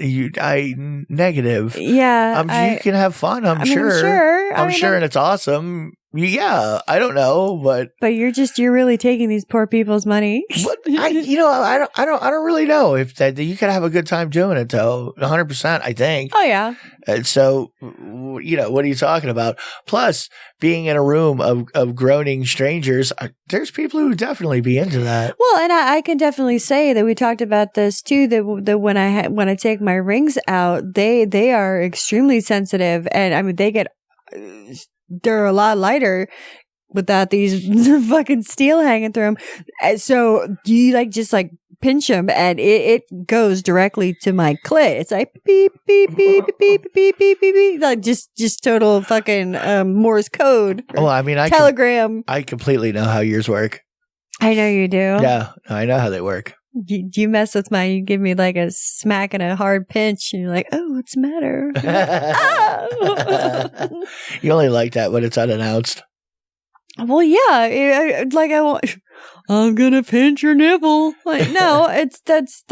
negative. Yeah. You can have fun. I'm sure. I'm sure. And it's awesome. Yeah, I don't know, but you're really taking these poor people's money. What I don't really know if that you could have a good time doing it though. 100%, I think. Oh yeah. And so, what are you talking about? Plus, being in a room of groaning strangers, there's people who definitely be into that. Well, and I can definitely say that we talked about this too. That when I take my rings out, they are extremely sensitive, and I mean they're a lot lighter without these fucking steel hanging through them. And so you just pinch them, and it goes directly to my clit. It's like beep beep beep beep beep beep beep beep, like just total fucking Morse code. Oh, I mean, telegram. I completely know how yours work. I know you do. Yeah, I know how they work. You mess with mine, you give me like a smack and a hard pinch, and you're like, oh, what's the matter? Oh. You only like that when it's unannounced. Well, yeah, I'm gonna pinch your nipple. Like, no, that's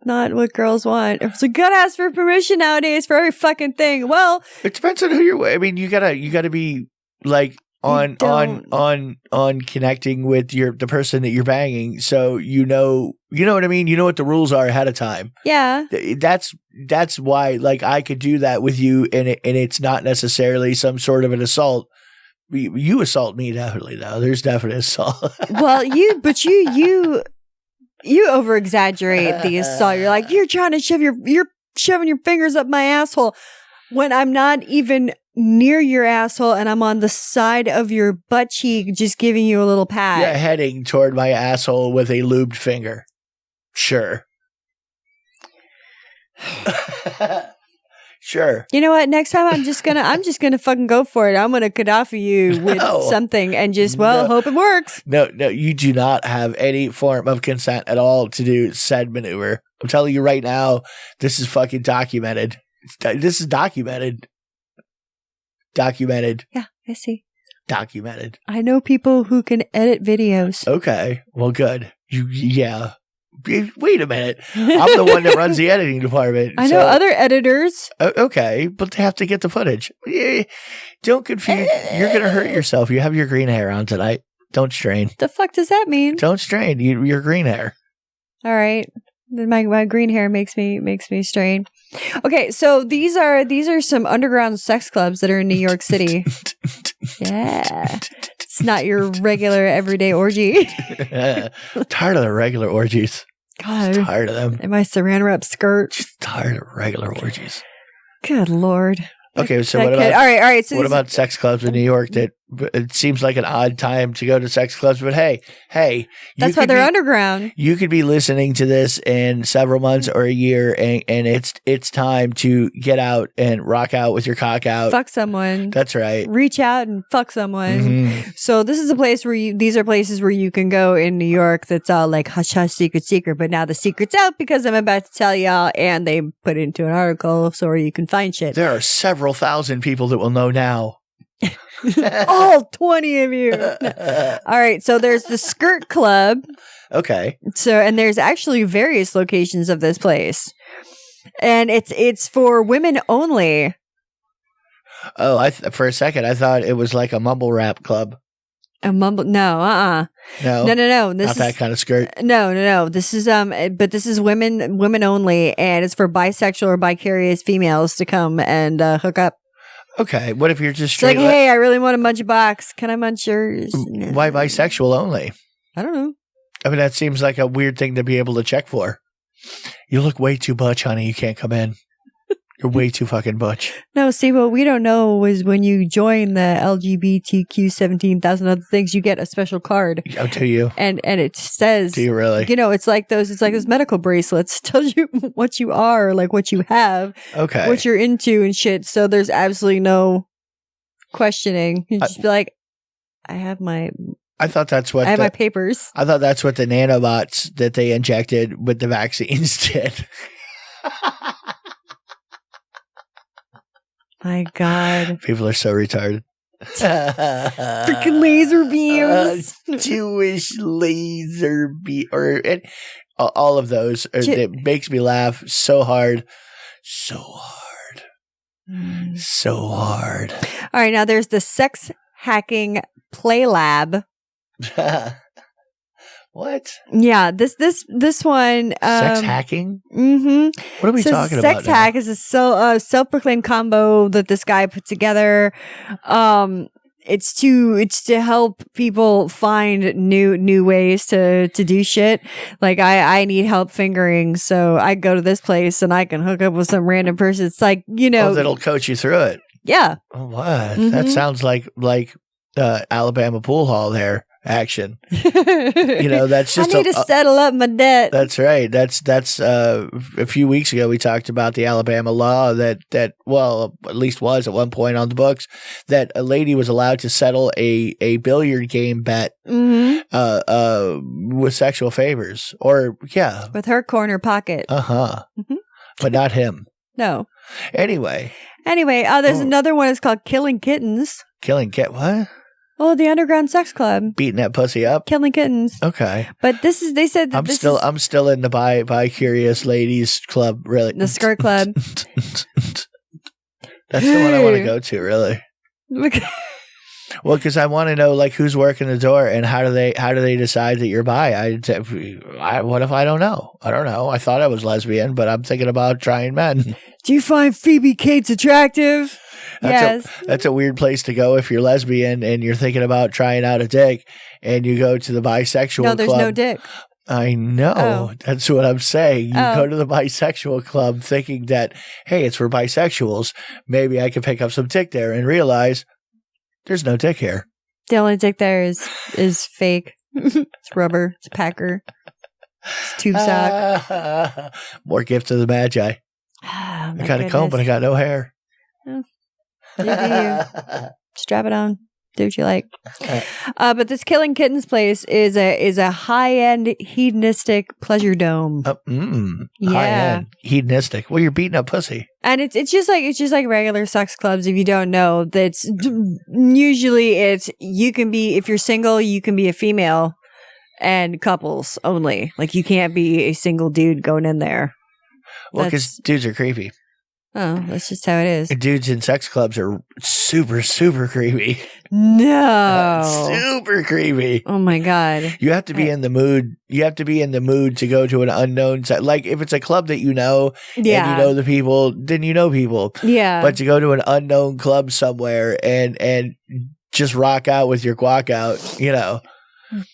not what girls want. It's like, gotta ask for permission nowadays for every fucking thing. Well, it depends on who you're with. I mean, you gotta be like on connecting with the person that you're banging, so you know what I mean. You know what the rules are ahead of time. Yeah, that's why I could do that with you, and it's not necessarily some sort of an assault. You assault me definitely though. There's definite assault. Well, you over exaggerate the assault. You're like, you're trying to you're shoving your fingers up my asshole when I'm not even near your asshole, and I'm on the side of your butt cheek, just giving you a little pat. Yeah, heading toward my asshole with a lubed finger. Sure. Sure. You know what? Next time I'm just gonna fucking go for it. I'm gonna Gaddafi you with something and just hope it works. No, you do not have any form of consent at all to do said maneuver. I'm telling you right now, this is fucking documented. This is documented. Documented. Yeah, I see. documented. I know people who can edit videos. Okay. Well, good. Yeah. Wait a minute. I'm the one that runs the editing department. I know other editors. Okay, but they have to get the footage. Don't confuse. You're going to hurt yourself. You have your green hair on tonight. Don't strain. The fuck does that mean? Don't strain. Your green hair. All right. My green hair makes me strain. Okay, so these are some underground sex clubs that are in New York City. Yeah. It's not your regular everyday orgy. Tired of the regular orgies. God. Just tired of them. And my saran wrap skirt. Just tired of regular orgies. Good Lord. Okay, so what about all right? So what about sex clubs in New York? That it seems like an odd time to go to sex clubs, but hey, that's why they're underground. You could be listening to this in several months or a year, and it's time to get out and rock out with your cock out. Fuck someone. That's right. Reach out and fuck someone. Mm-hmm. So this is a place where these are places where you can go in New York. That's all like hush hush, secret. But now the secret's out because I'm about to tell y'all, and they put it into an article so where you can find shit. There are several thousand people that will know now. All 20 of you. All right, so there's the Skirt Club. Okay. So, and there's actually various locations of this place, and it's for women only. Oh, for a second I thought it was like a mumble rap club. A mumble? No, No, no. Not that kind of skirt. No. This is but this is women only, and it's for bisexual or bicurious females to come and hook up. Okay, what if you're just It's straight? like, hey, I really want to munch a box. Can I munch yours? No. Why bisexual only? I don't know. I mean, that seems like a weird thing to be able to check for. You look way too butch, honey. You can't come in. You're way too fucking butch. No, see, what we don't know is when you join the LGBTQ 17,000 other things, you get a special card. Oh, do you? And it says, Do you really? You know, it's like those medical bracelets. It tells you what you are, like what you have, Okay. what you're into and shit. So there's absolutely no questioning. You just be like, I have my papers. I thought that's what the nanobots that they injected with the vaccines did. My God. People are so retarded. Freaking laser beams. Jewish laser beam. All of those. It makes me laugh so hard. So hard. So hard. All right. Now there's the sex hacking play lab. What? Yeah, this one. Sex hacking? Mm-hmm. What are we talking about? Sex hack is a self-proclaimed combo that this guy put together. It's to help people find new ways to do shit. Like I need help fingering, so I go to this place and I can hook up with some random person. It's like, you know, that'll coach you through it. Yeah. Oh, what? That sounds like Alabama pool hall there. Action. That's just I need to settle up my debt. That's right. That's a few weeks ago we talked about the Alabama law that well, at least was at one point on the books, that a lady was allowed to settle a billiard game bet with sexual favors, or with her corner pocket. But not him. No. Anyway, there's another one. It's called Killing Kittens. What? Oh, the underground sex club. Beating that pussy up. Killing kittens. Okay. But they said that I'm still in the bi curious ladies club, really. The skirt club. That's the one I want to go to, really. Well, because I want to know like who's working the door and how do they decide that you're bi? What if I don't know? I don't know. I thought I was lesbian, but I'm thinking about trying men. Do you find Phoebe Cates attractive? Yes. That's a weird place to go if you're lesbian and you're thinking about trying out a dick and you go to the bisexual club. No, there's no dick. I know. Oh. That's what I'm saying. You go to the bisexual club thinking that, hey, it's for bisexuals. Maybe I can pick up some dick there and realize there's no dick here. The only dick there is fake. It's rubber. It's Packer. It's tube sock. More gift to the Magi. I got a comb, but I got no hair. Oh. You. Strap it on. Do what you like. But this Killing Kittens place is a high-end hedonistic pleasure dome. Yeah. High-end hedonistic. Well, you're beating up pussy. And it's just like regular sex clubs. If you don't know, that's usually you can be, if you're single, you can be a female, and couples only. Like, you can't be a single dude going in there. Well, because dudes are creepy. Oh, that's just how it is. Dudes in sex clubs are super, super creepy. No. Super creepy. Oh my God. You have to be in the mood. You have to be in the mood to go to an unknown set. Like, if it's a club that you know, and you know the people, then you know people. Yeah. But to go to an unknown club somewhere and just rock out with your guac out, you know.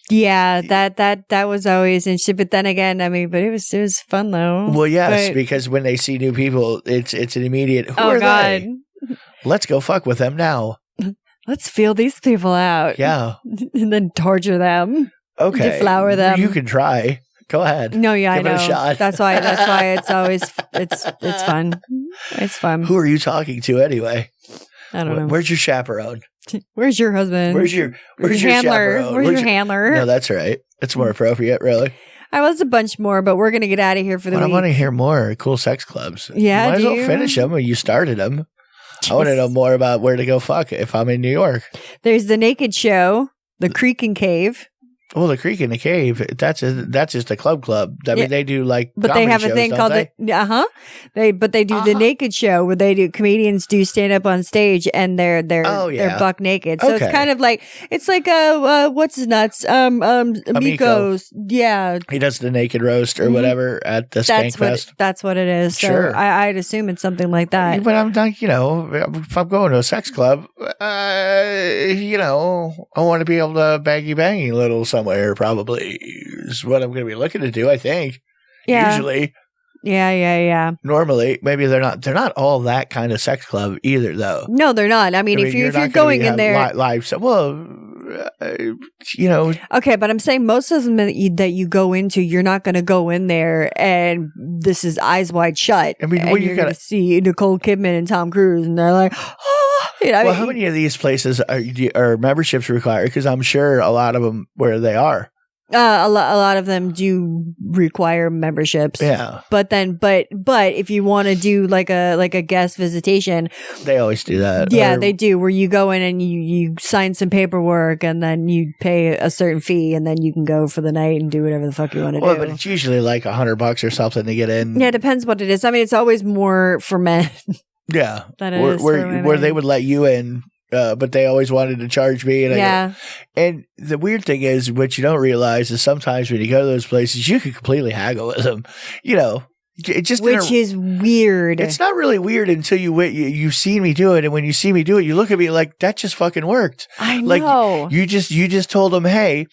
Yeah, that was always interesting. But then again, I mean, but it was fun though. Well, yes, because when they see new people, it's an immediate. Who are they? Let's go fuck with them now. Let's feel these people out. Yeah, and then torture them. Okay, deflower them. You can try. Go ahead. No, yeah, Give I know. it a shot. That's why it's always it's fun. It's fun. Who are you talking to anyway? I don't know. Where's your chaperone? Where's your husband? Where's your handler? chaperone? Where's your handler? No, that's right. It's more appropriate, really. I was a bunch more, but we're gonna get out of here for the week. I want to hear more cool sex clubs. Yeah, you might as well finish them when you started them. I want to know more about where to go fuck if I'm in New York. There's the Naked Show, the Creek and Cave. Well, the Creek in the Cave, that's just a club. I mean, they do like, but they have a thing called they do the Naked Show where they do comedians do stand up on stage and they're buck naked. So it's kind of like what's his nuts Amiko's. Yeah, he does the naked roast or whatever at the Skank Fest. That's what it is. So sure, I'd assume it's something like that. But I'm not, if I'm going to a sex club, I want to be able to bangy little somewhere. Probably is what I'm going to be looking to do. I think. Yeah. Usually. Yeah. Normally, maybe they're not all that kind of sex club either, though. No, they're not. I mean, if you're going in there live, Okay, but I'm saying most of them that you go into, you're not going to go in there and this is eyes wide shut. I mean, and you're going to see Nicole Kidman and Tom Cruise, and they're like, how many of these places are memberships required? Because I'm sure a lot of them where they are. A lot of them do require memberships. Yeah. But if you want to do like a guest visitation, they always do that. Yeah, they do, where you go in and you sign some paperwork and then you pay a certain fee and then you can go for the night and do whatever the fuck you want to do. But it's usually like $100 or something to get in. Yeah, it depends what it is. I mean, it's always more for men. Yeah. Where they would let you in. But they always wanted to charge me. And the weird thing is, what you don't realize is sometimes when you go to those places, you can completely haggle with them. It just which is weird. It's not really weird until you've seen me do it, and when you see me do it, you look at me like that just fucking worked. I know. Like you just told them, hey,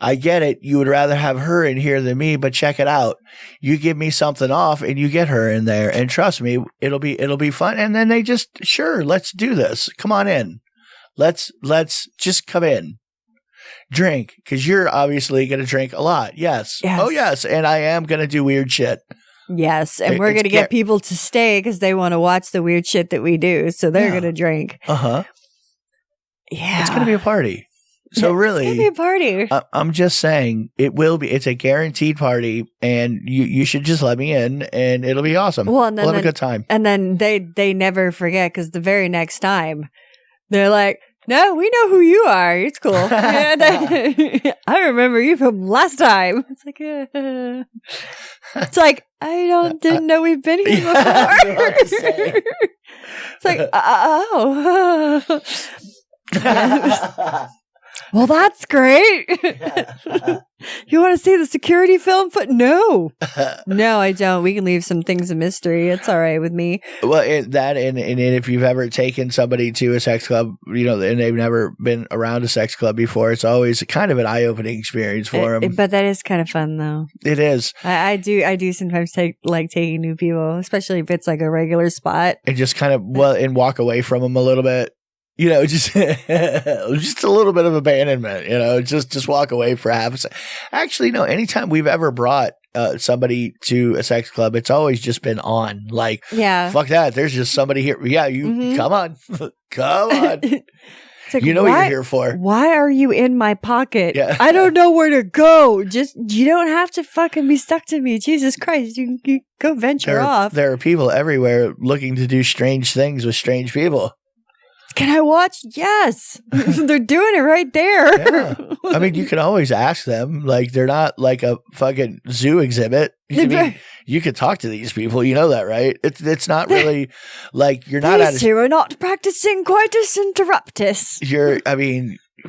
I get it. You would rather have her in here than me, but check it out. You give me something off and you get her in there, and trust me, it'll be fun. And then they just, sure, let's do this. Come on in. Let's just come in. Drink, because you're obviously going to drink a lot. Yes. Oh, yes. And I am going to do weird shit. Yes. And we're going to get people to stay because they want to watch the weird shit that we do. So they're going to drink. Uh-huh. Yeah. It's going to be a party. So really, it's going to be a party. I'm just saying it will be. It's a guaranteed party, and you should just let me in, and it'll be awesome. Well, and then, we'll have a good time. And then they never forget, because the very next time they're like, no, we know who you are. It's cool. I remember you from last time. It's like, I didn't know we've been here before. It's like, oh. Well, that's great. You want to see the security film? No, I don't. We can leave some things a mystery. It's all right with me. Well, and if you've ever taken somebody to a sex club, and they've never been around a sex club before, it's always kind of an eye-opening experience for them. But that is kind of fun, though. It is. I do sometimes like taking new people, especially if it's like a regular spot, and just kind of and walk away from them a little bit. Just a little bit of abandonment, just walk away for half a second. Actually, no, anytime we've ever brought somebody to a sex club, it's always just been on. Like, yeah, fuck that. There's just somebody here. Yeah, you come on. Come on. It's like, You know what you're here for. Why are you in my pocket? Yeah. I don't know where to go. You don't have to fucking be stuck to me. Jesus Christ. You go venture off. There are people everywhere looking to do strange things with strange people. Can I watch? Yes. They're doing it right there. Yeah. I mean, you can always ask them. Like, they're not like a fucking zoo exhibit. You could talk to these people. You know that, right? It's not really like you're not These two are not practicing coitus interruptus.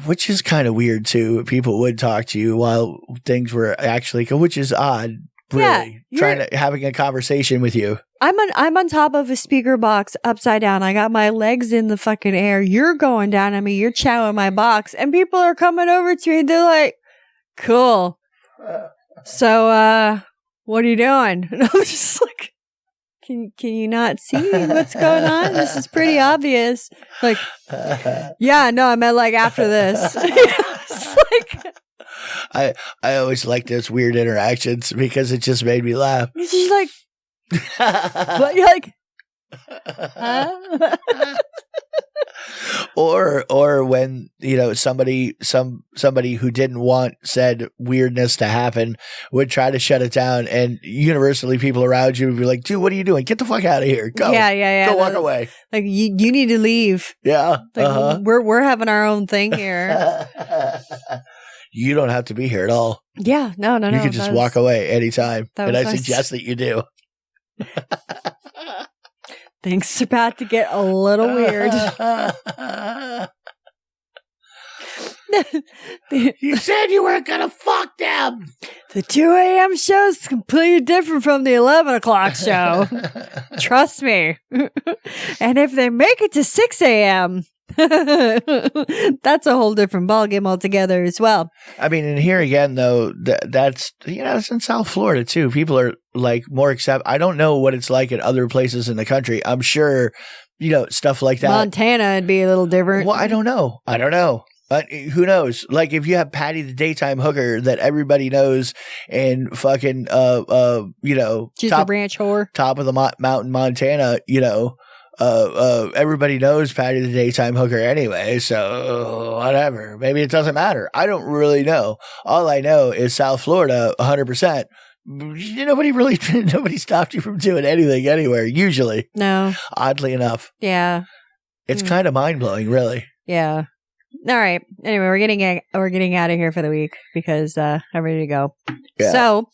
Which is kind of weird too. People would talk to you while things were actually, which is odd. Really, having a conversation with you. I'm on top of a speaker box upside down. I got my legs in the fucking air. You're going down at me. You're chowing my box, and people are coming over to me. And they're like, "Cool. So, what are you doing?" And I'm just like, "Can you not see what's going on? This is pretty obvious." Like, yeah, no, I meant like after this. It's like. I always like those weird interactions because it just made me laugh. It's just like, but you're like, huh? or when somebody who didn't want said weirdness to happen would try to shut it down, and universally people around you would be like, "Dude, what are you doing? Get the fuck out of here! Go, go walk away." Like you need to leave. Yeah, like, we're having our own thing here. You don't have to be here at all. Yeah, no. You can just walk away anytime. And I suggest that you do. Things are about to get a little weird. You said you weren't going to fuck them. The 2 a.m. show is completely different from the 11 o'clock show. Trust me. And if they make it to 6 a.m., that's a whole different ballgame altogether as well. I mean, and here again, though, that's, it's in South Florida, too. People are like more I don't know what it's like in other places in the country. I'm sure, stuff like that. Montana would be a little different. Well, I don't know. Who knows? Like, if you have Patty the daytime hooker that everybody knows and fucking, she's a ranch whore. Top of the mountain, Montana, everybody knows Patty the daytime hooker anyway, so whatever. Maybe it doesn't matter. I don't really know. All I know is South Florida, 100%. Nobody stopped you from doing anything anywhere, usually. No. Oddly enough. Yeah. It's kind of mind-blowing, really. Yeah. All right. Anyway, we're getting out of here for the week because I'm ready to go. Yeah. So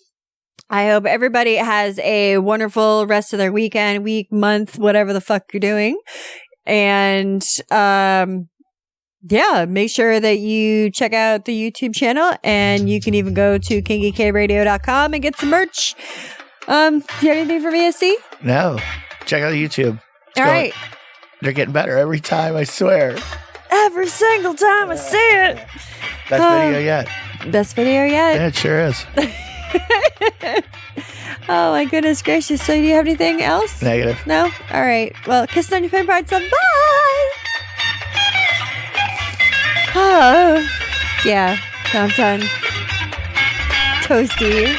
I hope everybody has a wonderful rest of their weekend, week, month, whatever the fuck you're doing. And make sure that you check out the YouTube channel, and you can even go to kinkykradio.com and get some merch. Do you have anything for VSC? No. Check out YouTube. All right. They're getting better every time, I swear. Every single time I see it. Best video yet. Best video yet? Yeah, it sure is. Oh my goodness gracious. So do you have anything else? Negative. No? All right. Well, kiss on your favorite parts. Bye. Oh. Yeah. I'm done. Toasty.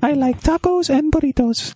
I like tacos and burritos.